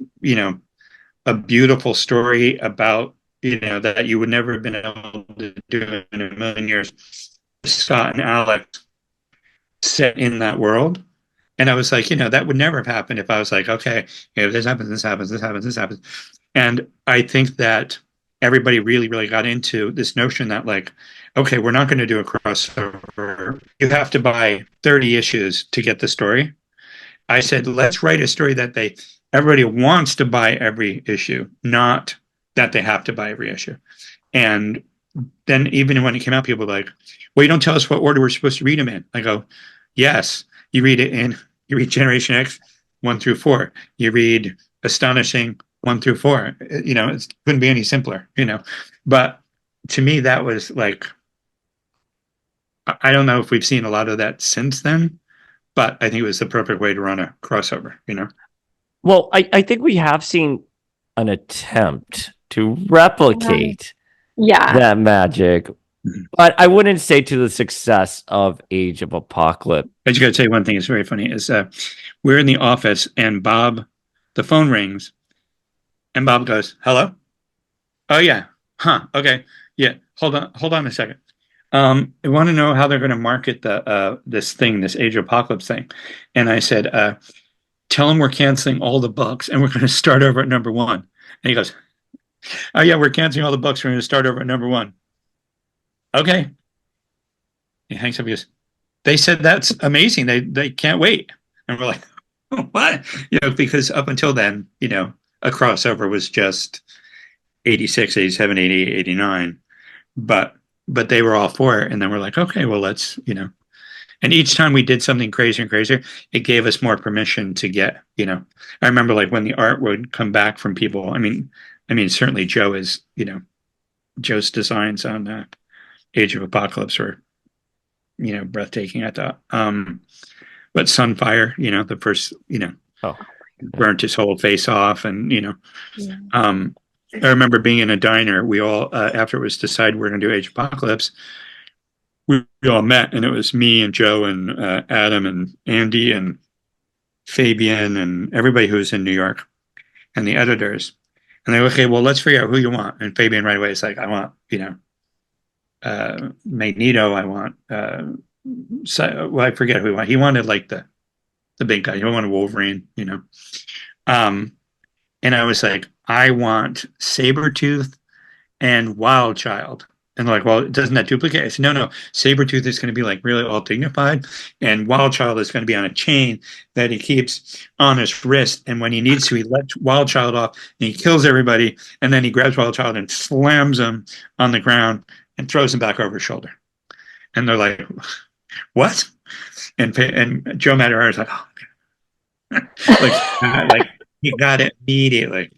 a beautiful story about, that you would never have been able to do in a million years. Scott and Alex set in that world. And I was like, that would never have happened if I was like, okay, this happens, this happens, this happens, this happens. And I think that everybody really, really got into this notion that, like, okay, we're not going to do a crossover. You have to buy 30 issues to get the story. I said, let's write a story that everybody wants to buy every issue, not that they have to buy every issue. And then even when it came out, people were like, well, you don't tell us what order we're supposed to read them in. I go, yes, you read Generation X 1 through 4. You read Astonishing 1 through 4. It couldn't be any simpler, But to me, that was like, I don't know if we've seen a lot of that since then, but I think it was the perfect way to run a crossover, Well, I think we have seen an attempt to replicate that magic, but I wouldn't say to the success of Age of Apocalypse. I just got to tell you one thing. It's very funny. Is we're in the office and the phone rings, and Bob goes, "Hello? Oh yeah, huh? Okay, yeah. Hold on a second. I want to know how they're going to market this Age of Apocalypse thing." And I said, "Tell them we're canceling all the books and we're going to start over at number 1." And he goes, "Oh yeah, we're canceling all the books. We're going to start over at number 1." Okay. He hangs up. He goes, "They said that's amazing. They can't wait." And we're like, "What?" Because up until then, a crossover was just 86, 87, 88, 89. But they were all for it. And then we're like, okay, well, let's, And each time we did something crazier and crazier, it gave us more permission to get, I remember like when the art would come back from people. I mean, certainly Joe's designs on Age of Apocalypse were, breathtaking, I thought. But Sunfire, the first, burnt his whole face off. And, I remember being in a diner. We all, after it was decided we're going to do Age of Apocalypse, we all met, and it was me and Joe and Adam and Andy and Fabian and everybody who was in New York and the editors. And they were, okay, well, let's figure out who you want. And Fabian right away is like, I want, Magneto. I want, I forget who he wanted. He wanted like the big guy. He wanted Wolverine, And I was like, I want Sabretooth and Wildchild. And they're like, well, doesn't that duplicate? I said, no. Sabretooth is going to be like really all dignified. And Wildchild is going to be on a chain that he keeps on his wrist. And when he needs to, he lets Wildchild off and he kills everybody. And then he grabs Wildchild and slams him on the ground and throws him back over his shoulder. And they're like, what? And Joe Madureira is like, oh, like he got it immediately.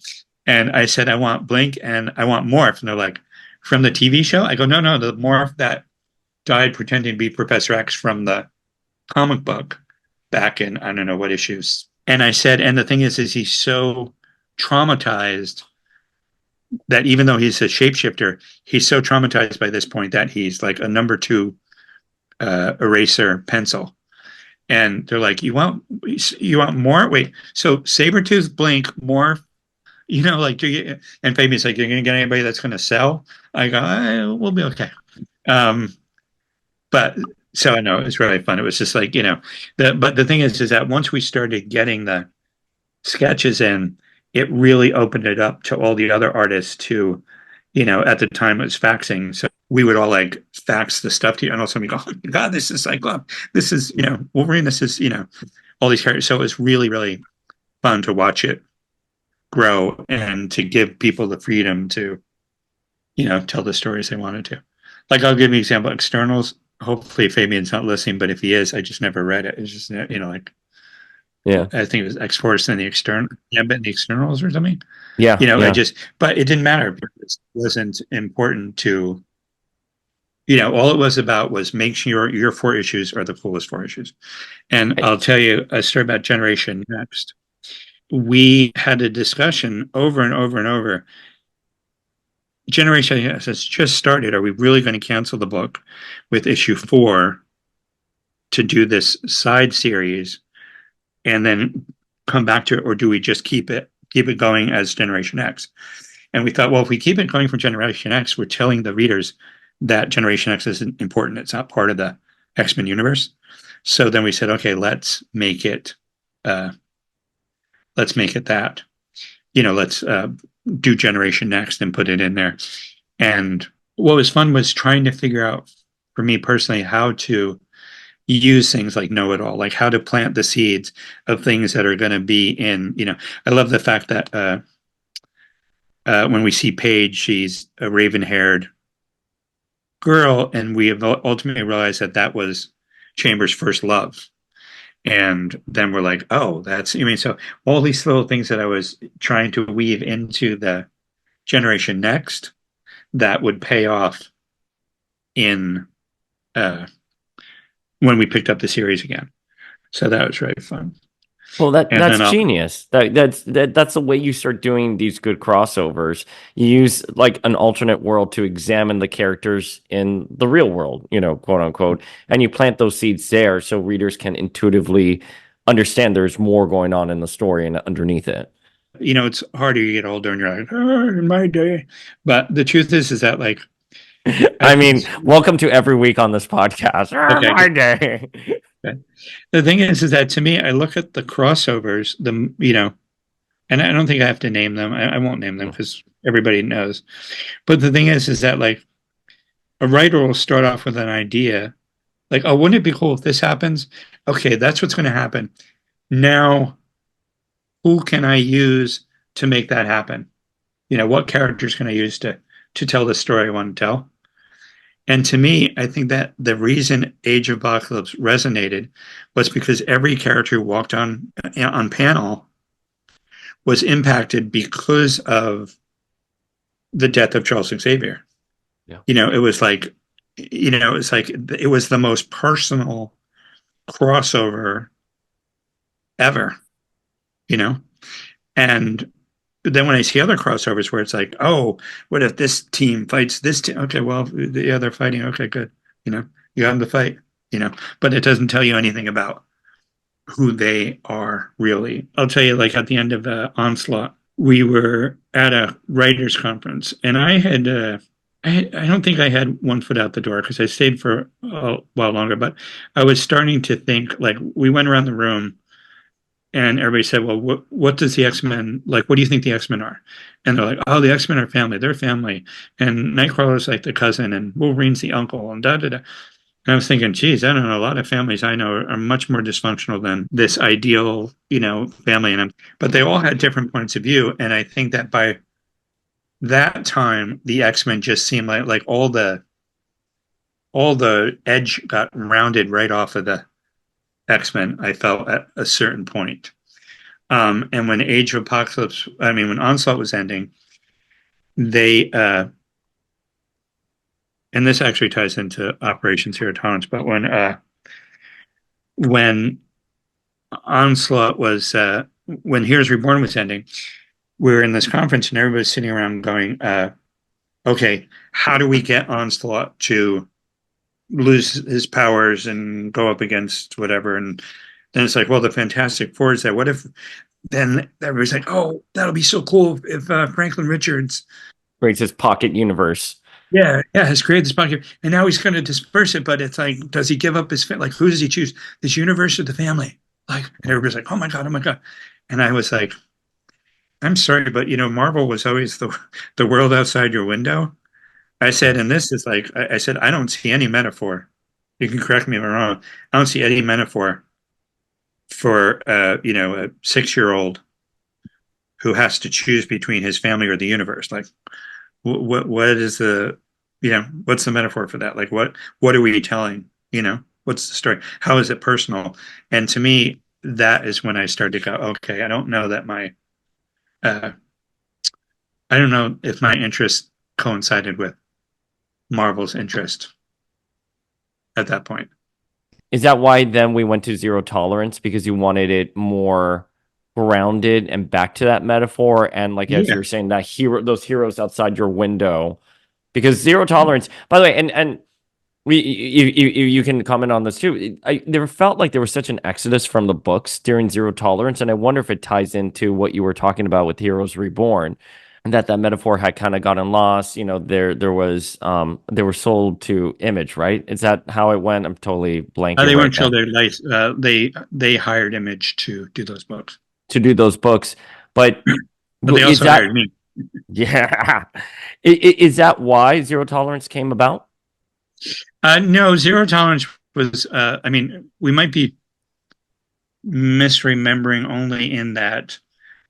And I said, I want Blink and I want Morph. And they're like, from the TV show? I go, no, the Morph that died pretending to be Professor X from the comic book back in, I don't know what issues. And I said, and the thing is he's so traumatized that even though he's a shapeshifter, he's so traumatized by this point that he's like a number 2 eraser pencil. And they're like, you want more? Wait, so Sabretooth, Blink, Morph, like, and Fabian's like, you're going to get anybody that's going to sell? I go, we'll be okay. But so I know it was really fun. It was just like, but the thing is that once we started getting the sketches in, it really opened it up to all the other artists to, at the time it was faxing. So we would all like fax the stuff to you. And also we go, oh my God, this is Cyclops. This is, Wolverine. This is, all these characters. So it was really, really fun to watch it grow and to give people the freedom to, tell the stories they wanted to. Like, I'll give you an example. Externals. Hopefully Fabian's not listening, but if he is, I just never read it. It's just, like, yeah, I think it was X-Force and the Externals or something. Yeah. But it didn't matter because it wasn't important to, all it was about was make sure your 4 issues are the coolest 4 issues. And I'll tell you a story about Generation Next. We had a discussion over and over and over. Generation X has just started. Are we really going to cancel the book with issue 4 to do this side series and then come back to it, or do we just keep it going as Generation X? And we thought, well, if we keep it going for Generation X, we're telling the readers that Generation X isn't important. It's not part of the X-Men universe. So then we said, okay, let's make it that. Let's do Generation Next and put it in there. And what was fun was trying to figure out, for me personally, how to use things like know-it-all, like how to plant the seeds of things that are going to be in, I love the fact that when we see Paige, she's a raven-haired girl, and we have ultimately realized that that was Chambers' first love. And then we're like, oh, so all these little things that I was trying to weave into the Generation Next that would pay off in when we picked up the series again. So that was really fun. Well, that's genius. That's the way you start doing these good crossovers. You use like an alternate world to examine the characters in the real world, quote unquote, and you plant those seeds there so readers can intuitively understand there's more going on in the story and underneath it. It's harder you get older and you're like, oh, in my day. But the truth is that like, I mean, welcome to every week on this podcast. Okay, my day. Okay. The thing is that to me, I look at the crossovers, and I don't think I have to name them. I won't name them because everybody knows. But the thing is that like a writer will start off with an idea, like, oh, wouldn't it be cool if this happens? Okay, that's what's going to happen. Now, who can I use to make that happen? What characters can I use to tell the story I want to tell? And to me, I think that the reason Age of Apocalypse resonated was because every character who walked on panel was impacted because of the death of Charles Xavier. Yeah. It was like, it was the most personal crossover ever, and then when I see other crossovers where it's like, oh, what if this team fights this team? Okay, well, yeah, they're fighting. Okay, good. You have them to fight, but it doesn't tell you anything about who they are really. I'll tell you, like at the end of Onslaught, we were at a writers conference, and I don't think I had one foot out the door because I stayed for a while longer, but I was starting to think, like, we went around the room and everybody said, well, what does the X-Men, like, what do you think the X-Men are? And they're like, oh, the X-Men are family. They're family. And Nightcrawler's like the cousin, and Wolverine's the uncle, and da-da-da. And I was thinking, geez, I don't know. A lot of families I know are much more dysfunctional than this ideal, family. But they all had different points of view. And I think that by that time, the X-Men just seemed like all the edge got rounded right off of the X-Men, I felt at a certain point. And when when Onslaught was ending, they, and this actually ties into Operation Zero Tolerance, but when Onslaught was, when Heroes Reborn was ending, we were in this conference and everybody was sitting around going, okay, how do we get Onslaught to lose his powers and go up against whatever? And then it's like, well, the Fantastic Four is there. What if then everybody's like, oh, that'll be so cool if Franklin Richards creates his pocket universe. Yeah, has created this pocket, and now he's going to disperse it. But it's like, does he give up his like? Who does he choose? This universe or the family? Like, and everybody's like, oh my god, and I was like, I'm sorry, but Marvel was always the world outside your window. I said, and this is like, I said, I don't see any metaphor. You can correct me if I'm wrong. I don't see any metaphor for a 6-year-old who has to choose between his family or the universe. Like, what is what's the metaphor for that? Like, what are we telling? What's the story? How is it personal? And to me, that is when I started to go, okay, I don't know that I don't know if my interest coincided with Marvel's interest at that point. Is that why then we went to Zero Tolerance? Because you wanted it more grounded and back to that metaphor. And like as Yeah. you're saying, those heroes outside your window, because zero tolerance. By the way, and you can comment on this too. I there felt like there was such an exodus from the books during Zero Tolerance, and I wonder if it ties into what you were talking about with Heroes Reborn, and that metaphor had kind of gotten lost. They were sold to Image, right? Is that how it went? I'm totally blanking They right weren't now. sure their life. They hired Image to do those books, To do those books, but but they is also that hired me. yeah? Is that why Zero Tolerance came about? No, Zero Tolerance was. I mean, we might be misremembering only in that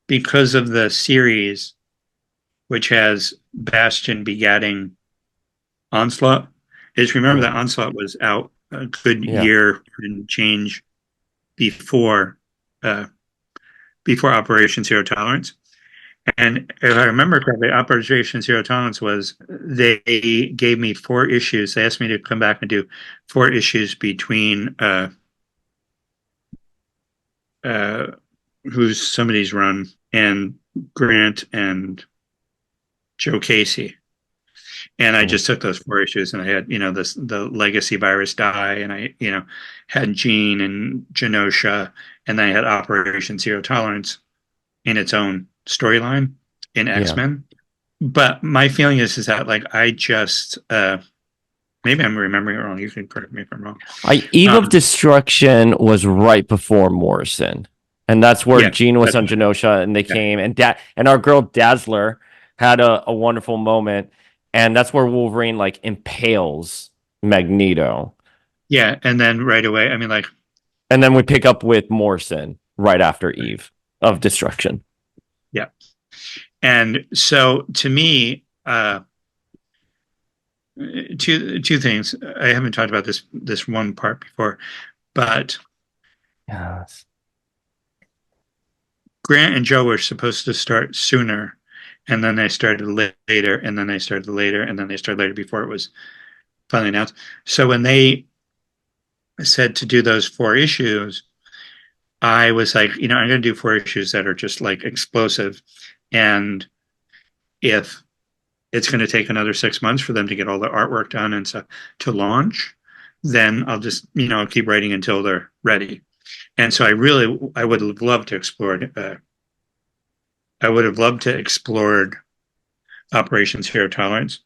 because of the series, which has Bastion begatting Onslaught. Is remember that Mm, Onslaught was out a good yeah, year and change before uh, before Operation Zero Tolerance. And if I remember correctly, Operation Zero Tolerance was they gave me 4 issues. They asked me to come back and do 4 issues between uh, who's somebody's run and Grant and Joe Casey. And I mm, just took those 4 issues and I had, the legacy virus die and I, had Jean and Genosha and then I had Operation Zero Tolerance in its own storyline in yeah. X-Men. But my feeling is that like I just maybe I'm remembering it wrong. You can correct me if I'm wrong. Eve of Um, Destruction was right before Morrison, and that's where yeah, Jean was that's on Genosha, and they yeah, came, and our girl Dazzler had a wonderful moment, and that's where Wolverine like impales Magneto, yeah. And then right away, I mean, like, and then we pick up with Morrison right after Eve of Destruction. yeah. And so to me, two things. I haven't talked about this one part before, but Yes. Grant and Joe were supposed to start sooner, and then they started later, and then they started later, and then they started later before it was finally announced. So when they said to do those 4 issues, I was like, I'm going to do 4 issues that are just like explosive, and if it's going to take another 6 months for them to get all the artwork done and stuff to launch, then I'll just keep writing until they're ready. And so I would have loved to explore. I would have loved to explore Operations Zero Tolerance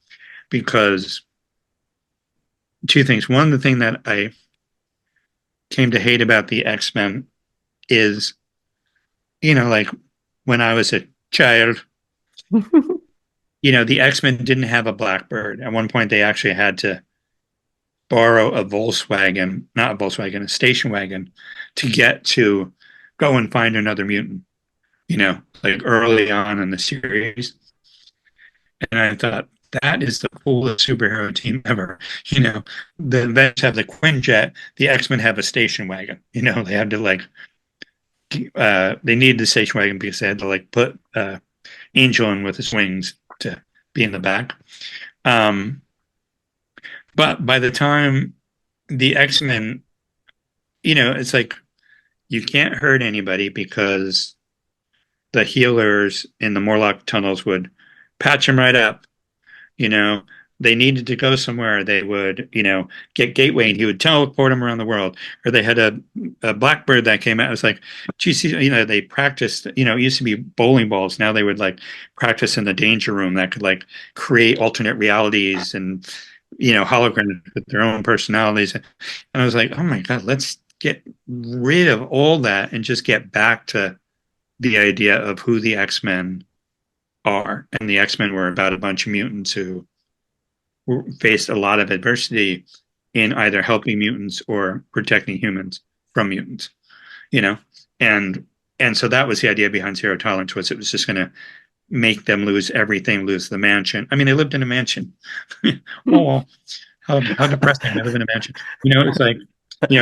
because 2 things. One, the thing that I came to hate about the X-Men is, like when I was a child, the X-Men didn't have a Blackbird. At one point, they actually had to borrow a Volkswagen, not a Volkswagen, a station wagon to get to go and find another mutant, like early on in the series. And I thought, that is the coolest superhero team ever. The Avengers have the Quinjet, the X-Men have a station wagon. They had to like, they needed the station wagon because they had to like put Angel in with his wings to be in the back. Um, but by the time the X-Men, it's like you can't hurt anybody because the healers in the Morlock tunnels would patch them right up. You know, they needed to go somewhere, they would, get Gateway and he would teleport them around the world. Or they had a Blackbird that came out. It was like, geez, they practiced, it used to be bowling balls. Now they would like practice in the danger room that could like create alternate realities and, holograms with their own personalities. And I was like, oh my God, let's get rid of all that and just get back to the idea of who the X-Men are. And the X-Men were about a bunch of mutants who faced a lot of adversity in either helping mutants or protecting humans from mutants, you know? And so that was the idea behind Zero Tolerance, was it was just gonna make them lose everything, lose the mansion. I mean, they lived in a mansion. Oh, how depressing. They live in a mansion. It's like,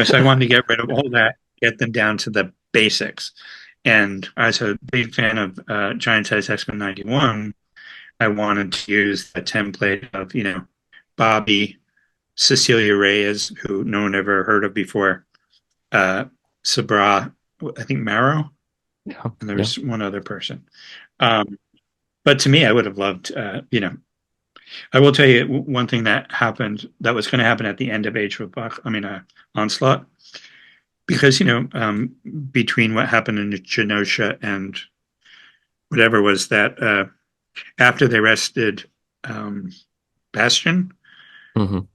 so I wanted to get rid of all that, get them down to the basics. And I was a big fan of Giant Size X-Men 91. I wanted to use the template of, Bobby, Cecilia Reyes, who no one ever heard of before, Sabra, I think Marrow, and there's one other person. But to me, I would have loved, I will tell you one thing that happened that was going to happen at the end of Onslaught, because between what happened in Genosha and whatever was that after they arrested Bastion,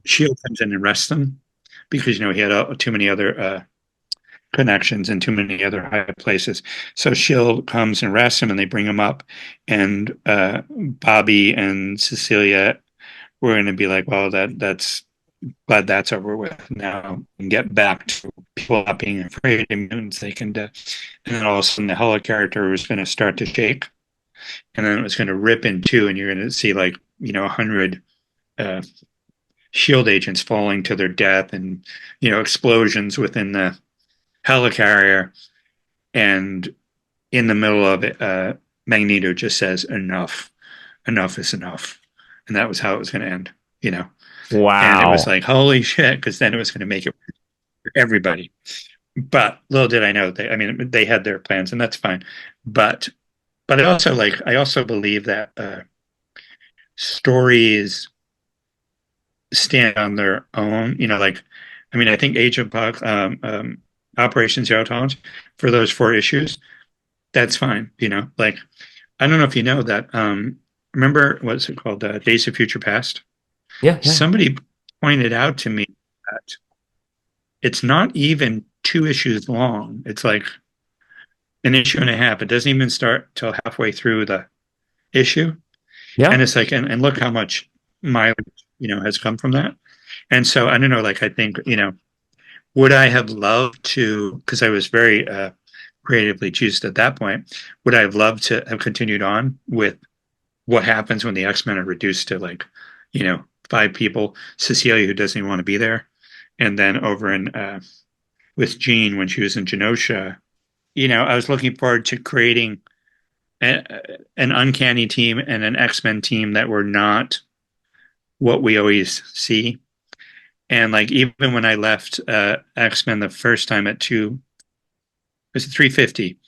Shield comes in and arrests them because he had too many other connections in too many other high places. So Shield comes and arrests him, and they bring him up, and Bobby and Cecilia were going to be like, well, that's glad that's over with now, and get back to people not being afraid of mutants. They can and then all of a sudden the helicarrier was going to start to shake, and then it was going to rip in two, and you're going to see 100 Shield agents falling to their death, and explosions within the helicarrier, and in the middle of it, Magneto just says, enough is enough, and that was how it was going to end. Wow. And it was like, holy shit, because then it was going to make it for everybody. But little did I know, they had their plans, and that's fine. But I also believe that stories stand on their own. I think Age of Operation Zero Tolerance, for those 4 issues, that's fine. I don't know if you know that. Remember, what's it called? Days of Future Past? Yeah. Somebody pointed out to me that it's not even 2 issues long. It's like an issue and a half. It doesn't even start till halfway through the issue. Yeah. And it's like, and look how much mileage, has come from that. And so I don't know, I think, would I have loved to, because I was very creatively juiced at that point, would I have loved to have continued on with what happens when the X-Men are reduced to 5 people, Cecilia, who doesn't even want to be there, and then over in with Jean when she was in Genosha, I was looking forward to creating an uncanny team and an X-Men team that were not what we always see. And even when I left X-Men the first time at 350,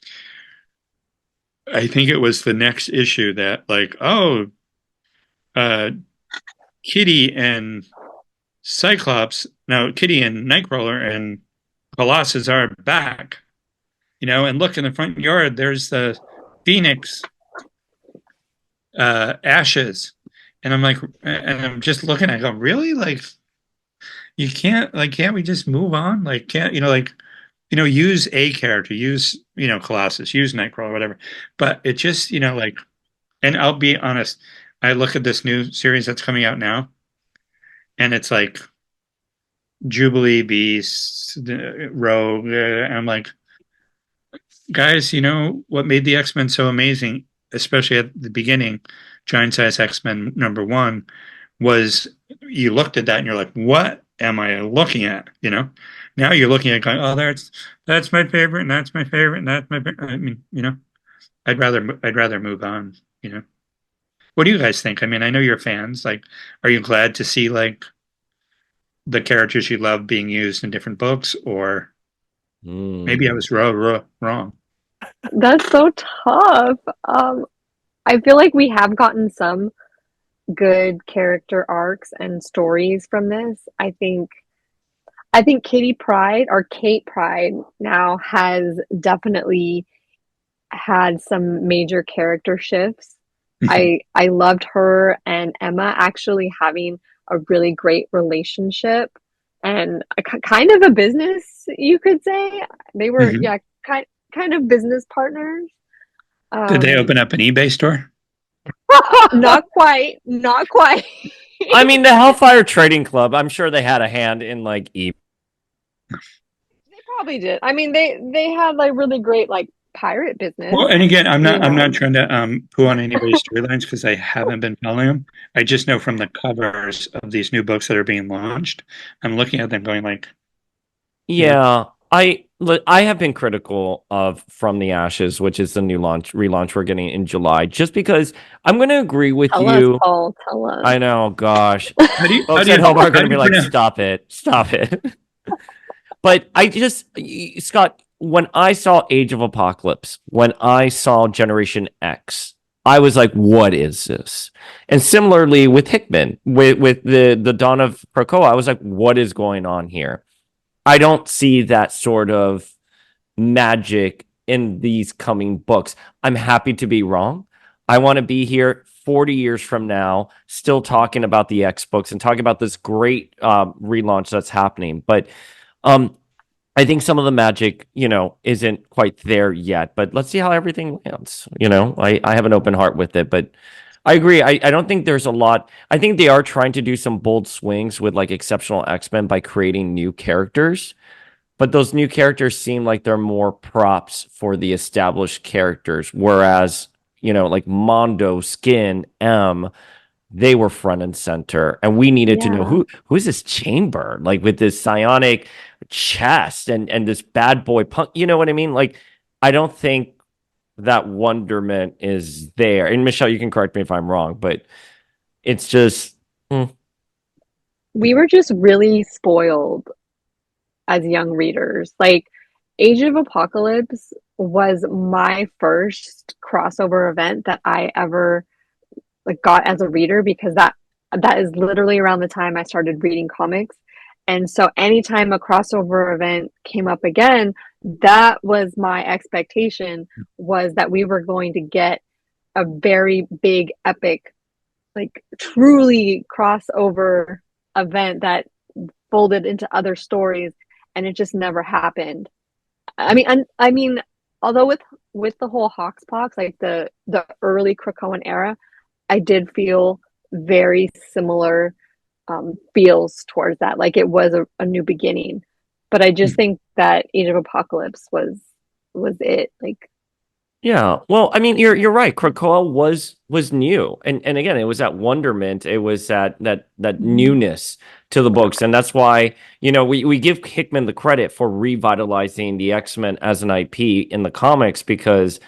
I think it was the next issue that Kitty and Kitty and Nightcrawler and Colossus are back, and look in the front yard, there's the Phoenix ashes. And I'm just looking, I go, really? You can't, can't we just move on? Can't, use a character, use, Colossus, use Nightcrawler, whatever. But it just, and I'll be honest, I look at this new series that's coming out now, and it's Jubilee, Rogue, and I'm like, guys, what made the X-Men so amazing, especially at the beginning, Giant Size X-Men #1, was you looked at that and you're like, what am I looking at? Now you're looking at going, oh, that's my favorite, and that's my favorite, and that's my favorite. I'd rather move on. What do you guys think? I know you're fans. Are you glad to see the characters you love being used in different books, or maybe I was wrong? That's so tough. I feel like we have gotten some good character arcs and stories from this. I think Kitty Pryde, or Kate Pryde, now has definitely had some major character shifts. I loved her and Emma actually having a really great relationship, and kind of a business, you could say. They were kind of business partners. Did they open up an eBay store? Not quite. The Hellfire Trading Club, I'm sure they had a hand in eBay. They probably did. They had really great pirate business. Well, and again, I'm not trying to poo on anybody's storylines, because I haven't been following them. I just know from the covers of these new books that are being launched, I'm looking at them going yeah. I have been critical of From the Ashes, which is the new relaunch we're getting in July, just because I'm going to agree with you. Us, Paul, tell us. I know, gosh. Folks at home are going to be like, stop it. But Scott, when I saw Age of Apocalypse, when I saw Generation X, I was like, what is this? And similarly with Hickman, with the Dawn of Krakoa, I was like, what is going on here? I don't see that sort of magic in these coming books. I'm happy to be wrong. I want to be here 40 years from now, still talking about the X books and talking about this great relaunch that's happening. But um, I think some of the magic, isn't quite there yet. But let's see how everything lands. I have an open heart with it, but I agree. I don't think there's a lot. I think they are trying to do some bold swings with like Exceptional X-Men by creating new characters, but those new characters seem like they're more props for the established characters, whereas like Mondo, Skin, M, they were front and center, and we needed to know Yeah. who's this Chamber, like with this psionic chest and this bad boy punk. You know what I mean? Like, I don't think that wonderment is there. And Michelle, you can correct me if I'm wrong, but it's just We were just really spoiled as young readers. Like, Age of Apocalypse was my first crossover event that I ever like got as a reader, because that is literally around the time I started reading comics. And so anytime a crossover event came up again, that was my expectation, was that we were going to get a very big epic, like truly crossover event that folded into other stories, and it just never happened. I mean, although with the whole Hoxpox, like the early Krakoan era, I did feel very similar feels towards that. Like it was a new beginning. But I just think that Age of Apocalypse was it. Like, yeah. Well, I mean, you're right. Krakoa was new, and again, it was that wonderment. It was that newness to the books, and that's why we give Hickman the credit for revitalizing the X-Men as an IP in the comics, because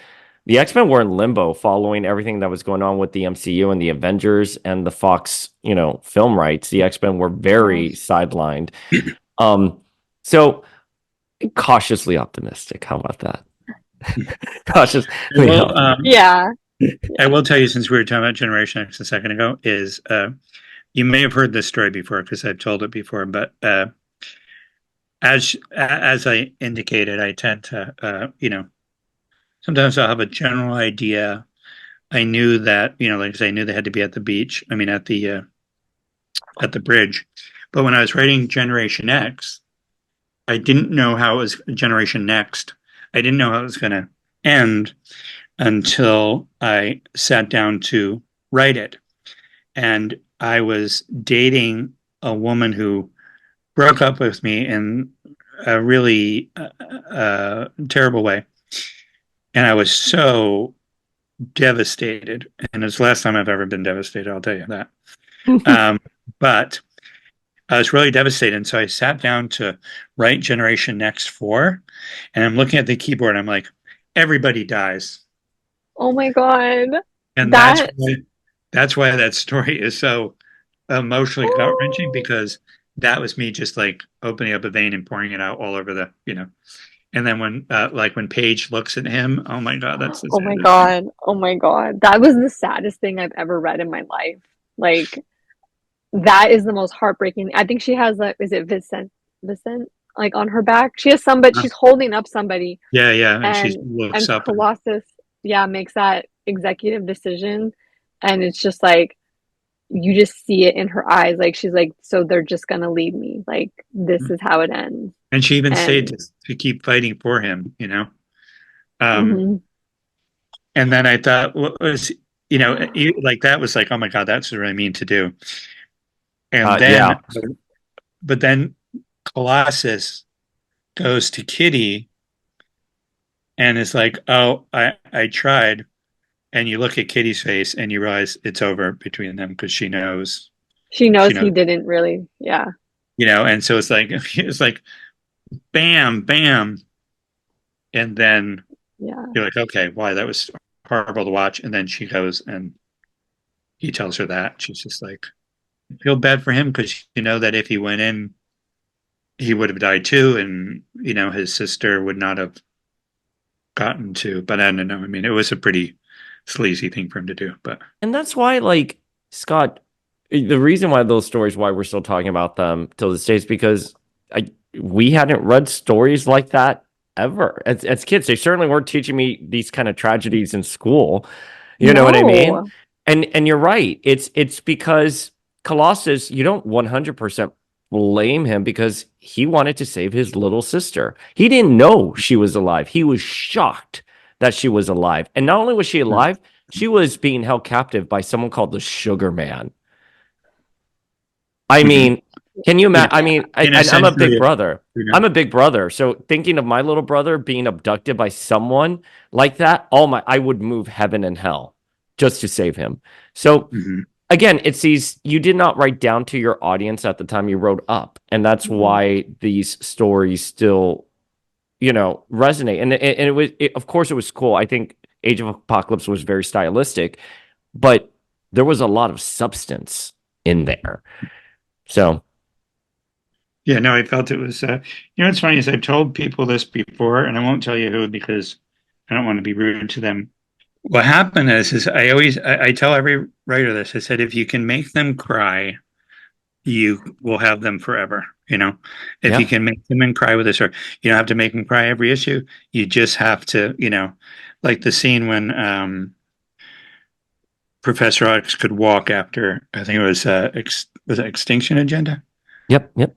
the X-Men were in limbo following everything that was going on with the MCU and the Avengers and the Fox film rights. The X-Men were very sidelined. So cautiously optimistic. How about that? Cautiously. Well, yeah. I will tell you, since we were talking about Generation X a second ago, is you may have heard this story before because I've told it before, but as I indicated, I tend to sometimes I'll have a general idea. I knew that like I knew they had to be at the beach. I mean, at the bridge. But when I was writing Generation X, I didn't know how it was Generation Next. I didn't know how it was going to end until I sat down to write it. And I was dating a woman who broke up with me in a really terrible way. And I was so devastated. And it's the last time I've ever been devastated, I'll tell you that. But I was really devastated. And so I sat down to write Generation Next 4. And I'm looking at the keyboard. I'm like, everybody dies. Oh my God. And that's why that story is so emotionally gut-wrenching, because that was me just like opening up a vein and pouring it out all over and then when Paige looks at him, oh my God, that's the Oh my saddest God. Oh my God. That was the saddest thing I've ever read in my life. Like, that is the most heartbreaking. I think she has is it Vincent, like on her back? She has somebody, thing. she's holding up somebody, Yeah, and she and looks up. Colossus, yeah, makes that executive decision, and it's just like you just see it in her eyes. Like, she's like, so they're just gonna leave me. Like, this is how it ends. And she even stayed And to keep fighting for him. mhm. And then I thought, what was, like that was like, oh my God, that's really mean to do. And Yeah. but then Colossus goes to Kitty and is like, oh, I tried. And you look at Kitty's face and you realize it's over between them, because she knows, She she knows knows, he didn't really, yeah. and so it's like, bam, bam. And then Yeah. you're like, okay, why, that was horrible to watch. And then she goes and he tells her that. She's just like, I feel bad for him, because that if he went in, he would have died too. And his sister would not have gotten to. But I don't know. I mean, it was a pretty sleazy thing for him to do. But And that's why, like, Scott, the reason why those stories, why we're still talking about them till this day is because we hadn't read stories like that ever as kids. They certainly weren't teaching me these kind of tragedies in school. You know what I mean? No. And you're right. It's because Colossus, you don't 100% blame him because he wanted to save his little sister. He didn't know she was alive. He was shocked that she was alive. And not only was she alive, she was being held captive by someone called the Sugar Man. I mean, can you imagine? I mean, In I'm a big essentially, brother. I'm a big brother. So thinking of my little brother being abducted by someone like that, I would move heaven and hell just to save him. So Mhm. again, it's these you did not write down to your audience at the time you wrote up, and that's why these stories still, resonate. And it was, of course, it was cool. I think Age of Apocalypse was very stylistic, but there was a lot of substance in there. So. Yeah, no, I felt it was. What's funny is I've told people this before, and I won't tell you who because I don't want to be rude to them. What happened is I tell every writer this. I said, if you can make them cry, you will have them forever. If you Yeah. can make them and cry with a story, you don't have to make them cry every issue. You just have to, like the scene when Professor X could walk after, I think it was was it Extinction Agenda? Yep. Yep.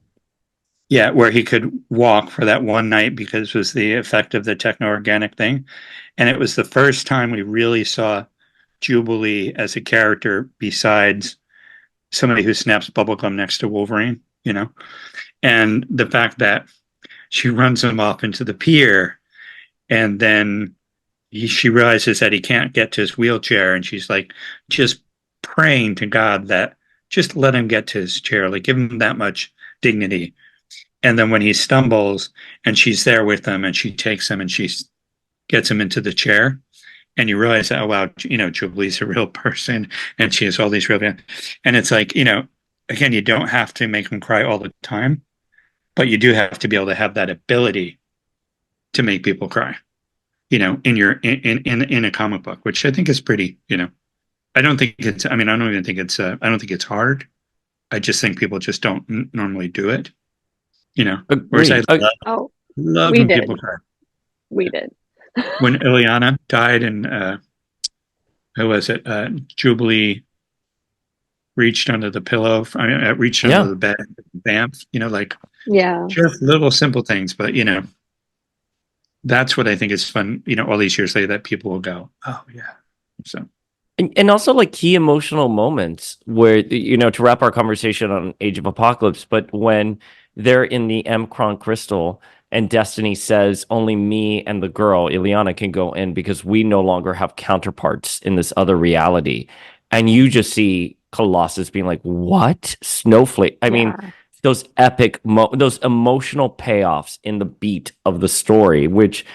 Yeah, where he could walk for that one night because it was the effect of the techno-organic thing. And it was the first time we really saw Jubilee as a character besides somebody who snaps bubblegum next to Wolverine. And the fact that she runs him off into the pier and then she realizes that he can't get to his wheelchair and she's like just praying to God that just let him get to his chair, like give him that much dignity. And then when he stumbles and she's there with him and she takes him and she gets him into the chair and you realize that, oh, wow, Jubilee's a real person and she has all these real, and it's like, again, you don't have to make them cry all the time, but you do have to be able to have that ability to make people cry, in a comic book, which I think is pretty, I don't think it's, I mean, I don't even think it's, I don't think it's hard. I just think people just don't normally do it. Whereas I Agreed. love We when did. people cry. We did. When Ileana died and who was it? Jubilee reached under the pillow. Reached under the bed, vamp. Like Yeah. just little simple things, but that's what I think is fun. All these years later, that people will go, oh yeah. So. And also like key emotional moments where, to wrap our conversation on Age of Apocalypse, but when they're in the M-Cron crystal and Destiny says only me and the girl, Ileana, can go in because we no longer have counterparts in this other reality. And you just see Colossus being like, what? Snowflake. I mean, those epic, those emotional payoffs in the beat of the story, which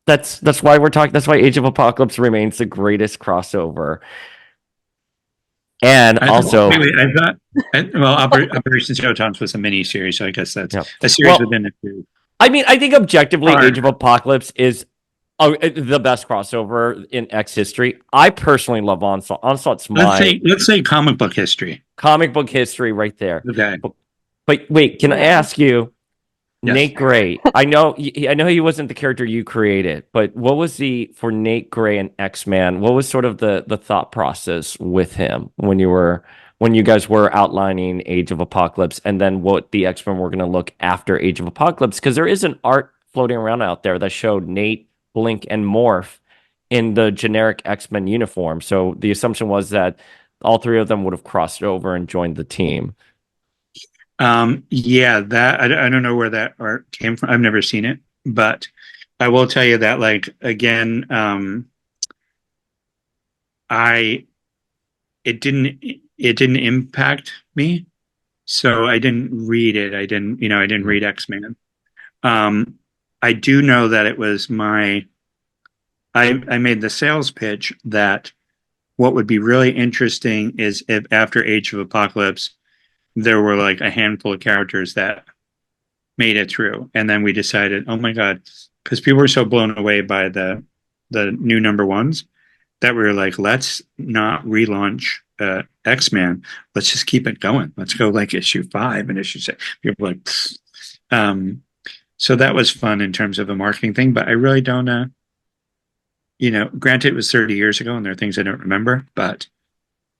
that's why we're talking. That's why Age of Apocalypse remains the greatest crossover. And also, I've got Operation Zero Times was a mini series, so I guess that's a series within a series. I mean, I think objectively, Age of Apocalypse is the best crossover in X history. I personally love Onslaught. Onslaught's let's say comic book history. Comic book history, right there. Okay. But wait, can I ask you? Yes. Nate Gray. I know he wasn't the character you created, but what was for Nate Gray and X-Man? What was sort of the thought process with him when you guys were outlining Age of Apocalypse, and then what the X-Men were going to look after Age of Apocalypse? Because there is an art floating around out there that showed Nate, Blink, and Morph in the generic X-Men uniform. So the assumption was that all three of them would have crossed over and joined the team. Yeah, that I don't know where that art came from. I've never seen it, but I will tell you that, like, again, it didn't impact me, so I didn't read it. I didn't read X-Men. I do know that it was I made the sales pitch that what would be really interesting is if after Age of Apocalypse there were like a handful of characters that made it through. And then we decided, oh my God, because people were so blown away by the new number ones that we were like, let's not relaunch X-Men. Let's just keep it going. Let's go like issue 5 and issue 6. People were like, so that was fun in terms of a marketing thing, but I really don't, granted it was 30 years ago and there are things I don't remember, but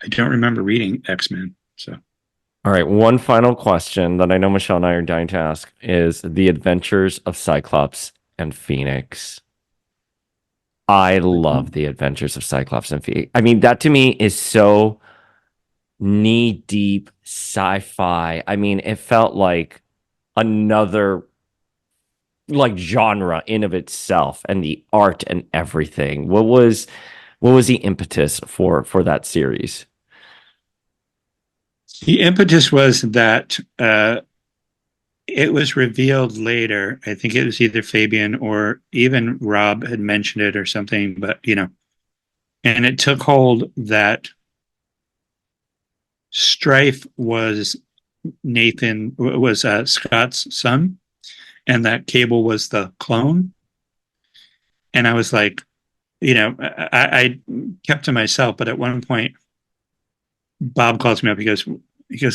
I don't remember reading X-Men. So. All right, one final question that I know Michelle and I are dying to ask is the adventures of Cyclops and Phoenix. I love the adventures of Cyclops and Phoenix. I mean, that to me is so knee-deep sci-fi. I mean, it felt like another like genre in of itself, and the art and everything. What was the impetus for that series? The impetus was that it was revealed later. I think it was either Fabian or even Rob had mentioned it or something, but and it took hold that Strife was Scott's son, and that Cable was the clone. And I was like, I kept to myself, but at one point, Bob calls me up. He goes,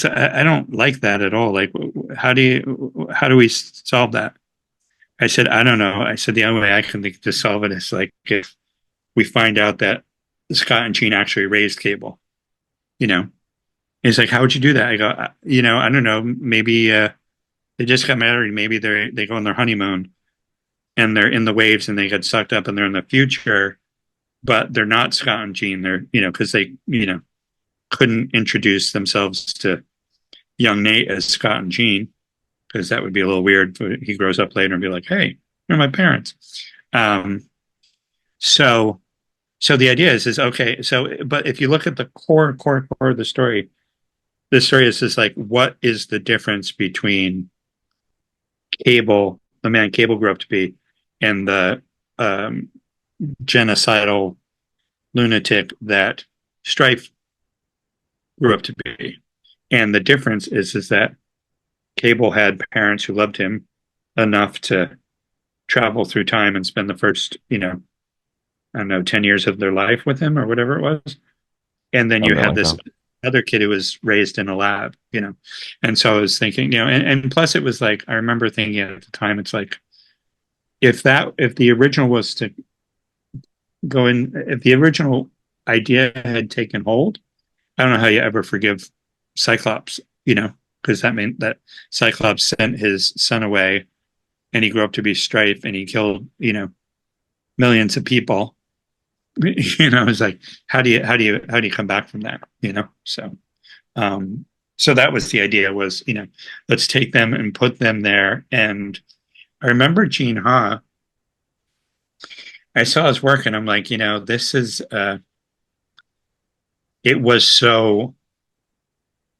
I don't like that at all. Like, how do we solve that? I said, I don't know. I said, the only way I can think to solve it is like if we find out that Scott and Jean actually raised Cable, He's like, how would you do that? I go, I don't know. Maybe they just got married. Maybe they go on their honeymoon and they're in the waves and they get sucked up and they're in the future, but they're not Scott and Jean. They're, because they, couldn't introduce themselves to young Nate as Scott and Jean, because that would be a little weird. He grows up later and be like, hey, you're my parents. So the idea is okay. So, but if you look at the core of the story is just like, what is the difference between Cable, the man Cable grew up to be, and the genocidal lunatic that Strife grew up to be? And the difference is that Cable had parents who loved him enough to travel through time and spend the first, I don't know, 10 years of their life with him or whatever it was. And then you had this other kid who was raised in a lab, And so I was thinking, and plus it was like, I remember thinking at the time, it's like, if the original was to go in, if the original idea had taken hold, I don't know how you ever forgive Cyclops, because that meant that Cyclops sent his son away and he grew up to be Strife and he killed, millions of people. It's like, how do you come back from that? So that was the idea was, let's take them and put them there. And I remember Gene Ha, I saw his work and I'm like, this is, it was so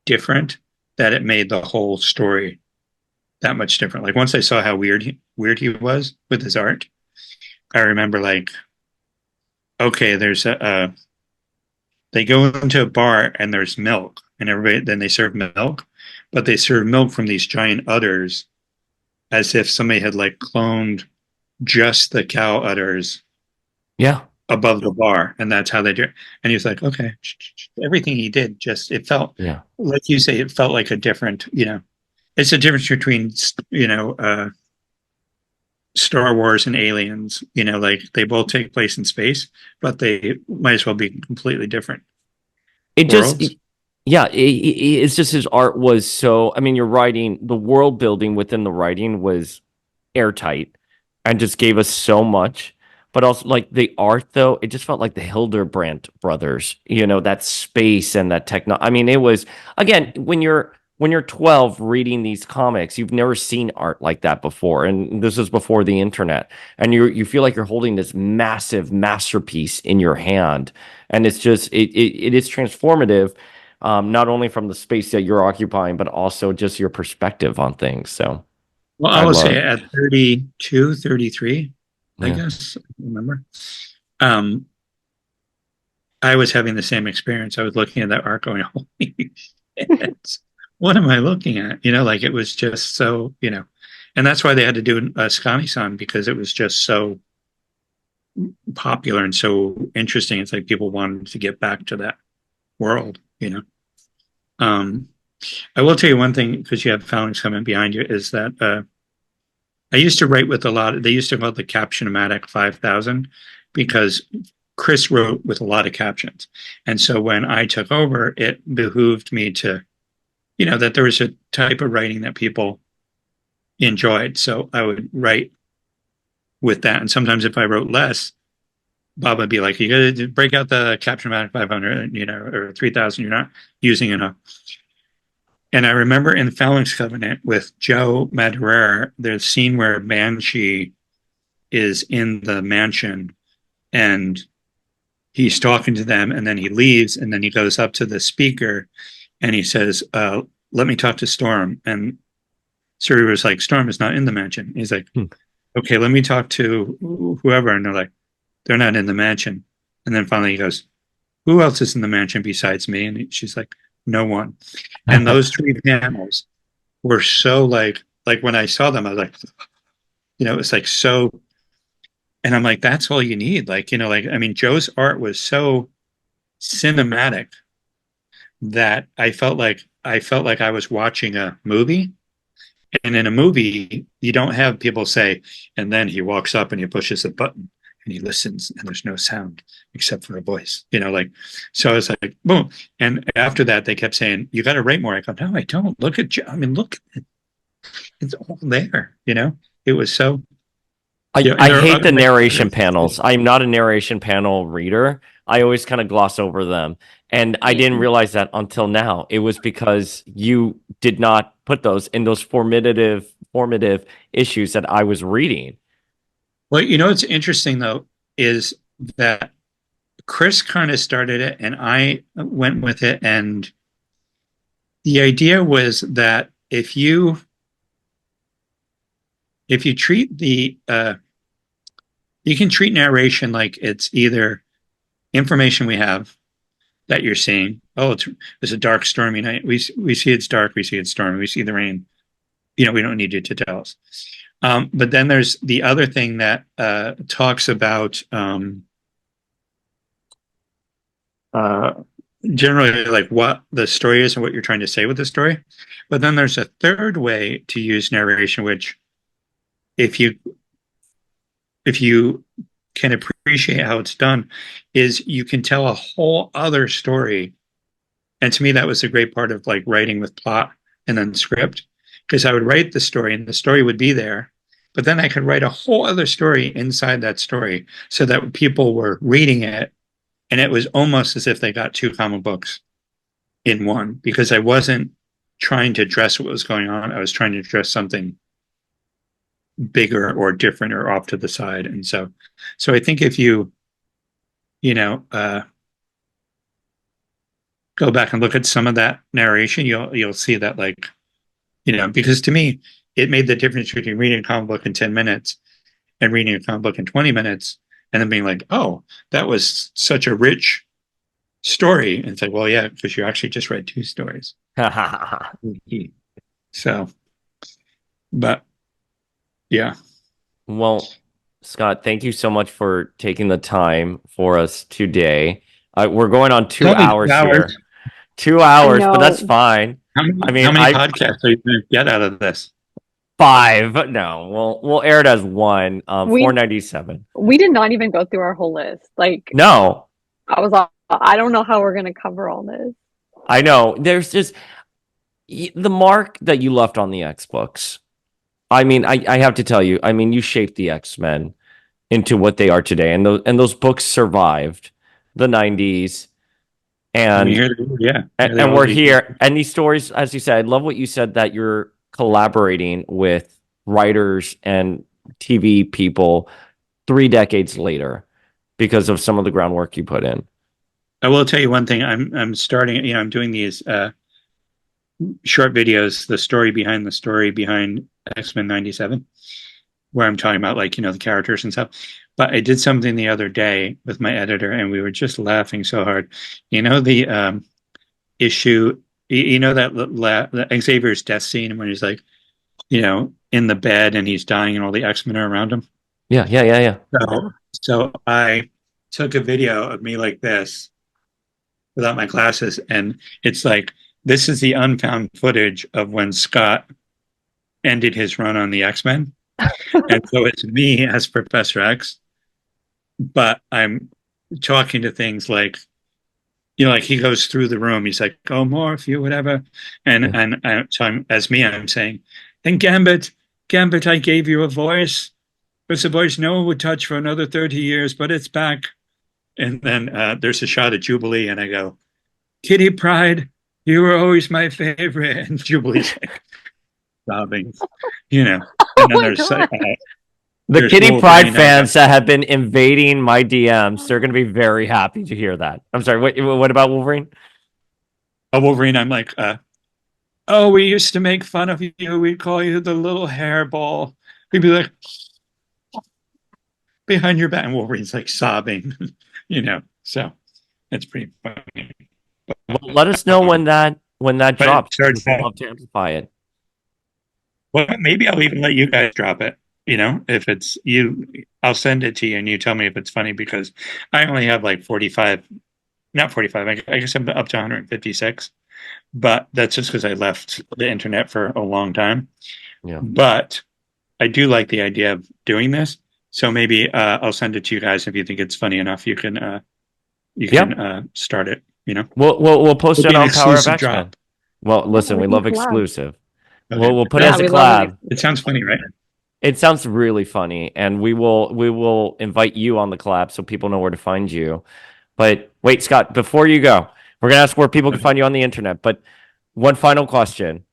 different that it made the whole story that much different. Like once I saw how weird he was with his art, I remember like, okay, there's they go into a bar and there's milk and then they serve milk, but they serve milk from these giant udders as if somebody had like cloned just the cow udders. Yeah. Above the bar, and that's how they do it. And he was like, okay, everything he did it felt, like you say, it felt like a different, it's a difference between, Star Wars and Aliens, like they both take place in space, but they might as well be completely different. It's just his art was so, I mean, the world building within the writing was airtight and just gave us so much. But also, like the art, though, it just felt like the Hildebrandt brothers, that space and that techno. I mean, it was, again, when you're 12 reading these comics, you've never seen art like that before. And this is before the internet. And you feel like you're holding this massive masterpiece in your hand. And it's just, it is transformative, not only from the space that you're occupying, but also just your perspective on things. So, well, I will say at 32, 33, I guess, I remember. I was having the same experience. I was looking at that art going, holy shit, what am I looking at? Like it was just so, And that's why they had to do Scotty-san, because it was just so popular and so interesting. It's like people wanted to get back to that world, you know. I will tell you one thing, because you have Phalanx coming behind you, is that I used to write with a lot. They used to call it the Caption-O-Matic 5000, because Chris wrote with a lot of captions. And so when I took over, it behooved me to, you know, that there was a type of writing that people enjoyed. So I would write with that. And sometimes if I wrote less, Bob would be like, you got to break out the Caption-O-Matic 500, you know, or 3000, you're not using enough. And I remember in the Phalanx Covenant with Joe Madureira, there's a scene where Banshee is in the mansion and he's talking to them, and then he leaves, and then he goes up to the speaker and he says, let me talk to Storm. And Suri was like, Storm is not in the mansion. He's like, okay, let me talk to whoever. And they're like, they're not in the mansion. And then finally he goes, who else is in the mansion besides me? And she's like, no one. And those 3 panels were so like when I saw them, I was like, you know, it's like so, and I'm like, that's all you need. Like, you know, like, I mean, Joe's art was so cinematic that I felt like I was watching a movie. And in a movie, you don't have people say, and then he walks up and he pushes a button and he listens and there's no sound except for a voice, you know, like, so I was like, boom. And after that, they kept saying, you got to write more. I go, no, I don't. Look at, I mean, look, it's all there, you know, it was so. I hate the narration panels. I'm not a narration panel reader. I always kind of gloss over them. And I didn't realize that until now. It was because you did not put those in those formative issues that I was reading. Well, you know, what's interesting though, is that Chris kind of started it and I went with it. And the idea was that if you treat the, you can treat narration like it's either information we have that you're seeing. Oh, it's a dark, stormy night. We see it's dark. We see it's stormy. We see the rain. You know, we don't need you to tell us. But then there's the other thing that talks about generally like what the story is and what you're trying to say with the story. But then there's a third way to use narration, which if you can appreciate how it's done, is you can tell a whole other story. And to me, that was a great part of like writing with plot and then script, because I would write the story and the story would be there, but then I could write a whole other story inside that story so that people were reading it and it was almost as if they got 2 comic books in one, because I wasn't trying to address what was going on. I was trying to address something bigger or different or off to the side. And so I think if you know, go back and look at some of that narration, you'll see that, like, you know, because to me, it made the difference between reading a comic book in 10 minutes and reading a comic book in 20 minutes and then being like, oh, that was such a rich story. And it's like, well, yeah, because you actually just read 2 stories. So, but yeah. Well, Scott, thank you so much for taking the time for us today. We're going on 2 hours here. 2 hours, but that's fine. How many podcasts are you going to get out of this? 5. No, we'll air it as 1. 497. We did not even go through our whole list. Like, no, I was like, I don't know how we're going to cover all this. I know. There's just the mark that you left on the X books. I mean, I have to tell you, I mean, you shaped the X-Men into what they are today, and those books survived the 90s. And we're here. And these stories, as you said, I love what you said, that you're collaborating with writers and TV people 3 decades later because of some of the groundwork you put in. I will tell you one thing. I'm starting, you know, I'm doing these short videos, the story behind X-Men 97, where I'm talking about, like, you know, the characters and stuff. But I did something the other day with my editor and we were just laughing so hard. You know, the issue, you know, that Xavier's death scene when he's like, you know, in the bed and he's dying and all the X-Men are around him. Yeah. So I took a video of me like this without my glasses, and it's like this is the unfound footage of when Scott ended his run on the X-Men. And so it's me as Professor X, but I'm talking to things like, like he goes through the room, he's like, "Oh, Morphew, whatever," so I'm as me, I'm saying, "And Gambit, I gave you a voice. It's a voice no one would touch for another 30 years, but it's back." And then there's a shot of Jubilee, and I go, "Kitty Pryde, you were always my favorite," and Jubilee's like sobbing, And then there's the Kitty Pryde fans that have been invading my DMs, they're going to be very happy to hear that. I'm sorry. What about Wolverine? Wolverine, I'm like, "Oh, we used to make fun of you. We'd call you the little hairball." We'd be like, behind your back, and Wolverine's like sobbing, So it's pretty funny. Well, let us know when that drops. I'd love to amplify it. Well, maybe I'll even let you guys drop it. If it's you, I'll send it to you and you tell me if it's funny, because I only have like 45, not 45. I guess I'm up to 156, but that's just because I left the internet for a long time. Yeah. But I do like the idea of doing this. So maybe I'll send it to you guys. If you think it's funny enough, you can start it. We'll post it on Power of X-Men. Drop. Well, listen, we love exclusive. Okay. We'll put it as a collab. It sounds funny, right? It sounds really funny, and we will invite you on the collab so people know where to find you. But wait, Scott, before you go, we're gonna ask where people can find you on the internet. But one final question,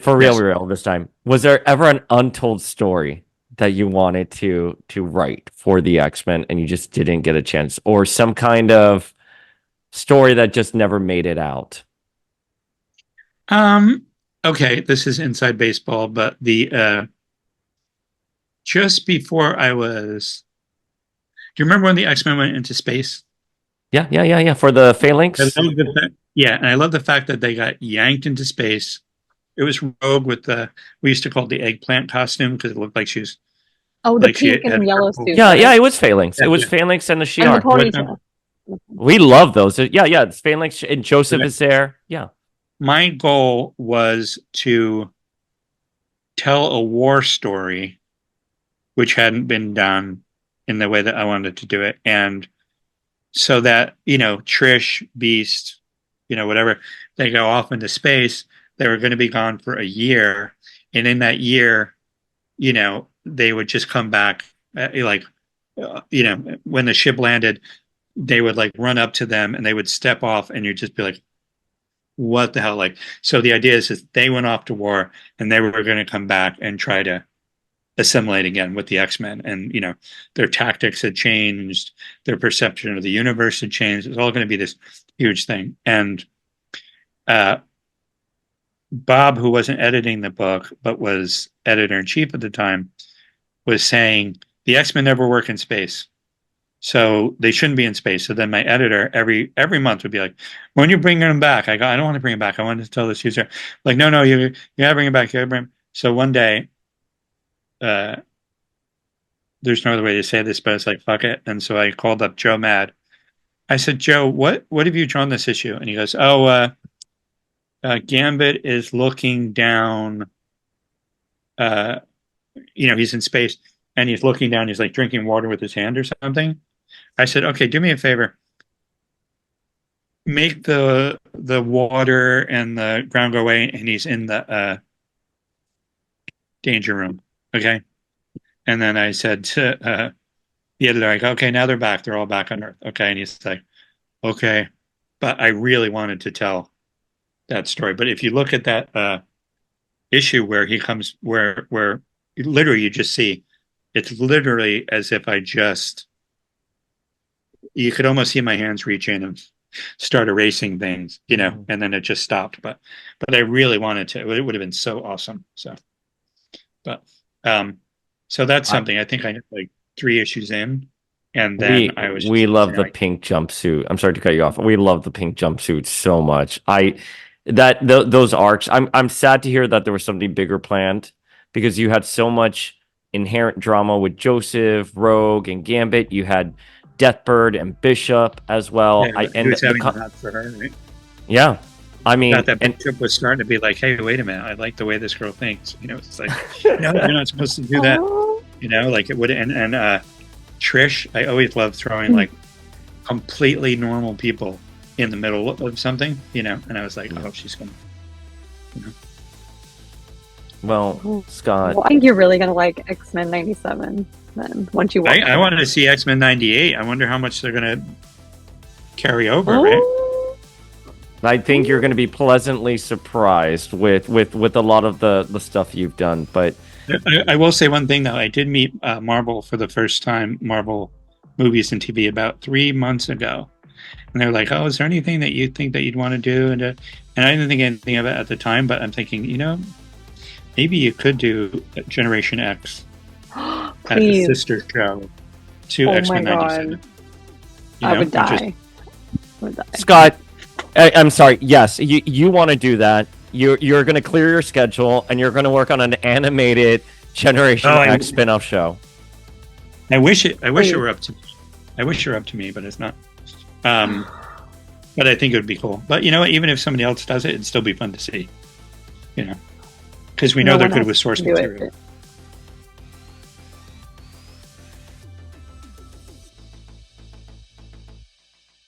for real this time: was there ever an untold story that you wanted to write for the X-Men and you just didn't get a chance, or some kind of story that just never made it out? Okay, this is inside baseball, but the just before I was, do you remember when the X-Men went into space? Yeah. For the phalanx. And I love the fact that they got yanked into space. It was Rogue with we used to call it the eggplant costume because it looked like she was. Oh, the pink and yellow suit. Yeah, it was phalanx. It was phalanx and the Shi'ar. And the ponytail. We love those. Yeah. It's phalanx and Joseph is there. Yeah. My goal was to tell a war story which hadn't been done in the way that I wanted to do it. And so that, Trish, Beast, whatever, they go off into space. They were going to be gone for a year. And in that year, they would just come back, when the ship landed, they would like run up to them and they would step off and you'd just be like, what the hell? So the idea is they went off to war and they were going to come back and try to assimilate again with the X-Men. And, their tactics had changed. Their perception of the universe had changed. It's all going to be this huge thing. And Bob, who wasn't editing the book, but was editor-in-chief at the time, was saying the X-Men never work in space. So they shouldn't be in space. So then my editor every month would be like, when you bring them back? I go, I don't want to bring him back. I want to tell this user, like, no, you gotta bring him back. You gotta bring him. So one day, there's no other way to say this, but it's like, fuck it. And so I called up Joe Mad. I said, Joe, what have you drawn this issue? And he goes, Gambit is looking down, he's in space and he's looking down. He's like drinking water with his hand or something. I said, okay, do me a favor. Make the water and the ground go away, and he's in the danger room. Okay. And then I said to the editor, I go, okay, now they're back. They're all back on Earth. Okay. And he's like, okay. But I really wanted to tell that story. But if you look at that issue where he comes, where literally you just see, it's literally as if you could almost see my hands reach in and start erasing things, and then it just stopped. But I really wanted to. It would have been so awesome. So that's something. I think I had like 3 issues in, and then we love the pink jumpsuit. I'm sorry to cut you off. We love the pink jumpsuit so much. Those arcs. I'm sad to hear that there was something bigger planned, because you had so much inherent drama with Joseph, Rogue, and Gambit. You had Deathbird and Bishop as well. Yeah, he was having the hot for her, right? Yeah. I mean, thought that Bishop was starting to be like, hey, wait a minute, I like the way this girl thinks. You know, it's like, no, you're not supposed to do that. You know, like it would. And Trish, I always love throwing like completely normal people in the middle of something, you know. And I was like, oh, she's gonna, you know. Well, Scott, Well, I think you're really gonna like X-Men '97 then once you watch. I wanted to see X-Men '98. I wonder how much they're gonna carry over, right? I think you're going to be pleasantly surprised with a lot of the stuff you've done. But I will say one thing though. I did meet Marvel for the first time, Marvel movies and TV, about 3 months ago, and they're like, "Oh, is there anything that you think that you'd want to do?" And I didn't think anything of it at the time, but I'm thinking, you know, maybe you could do Generation X as a sister show to X-Men '97. I would die. Scott, I'm sorry. Yes, you want to do that. You're going to clear your schedule and you're going to work on an animated Generation X spin-off show. I wish it were up to me. I wish it were up to me, but it's not. But I think it would be cool. But you know what? Even if somebody else does it, it'd still be fun to see. You know, because we know they're good with source material.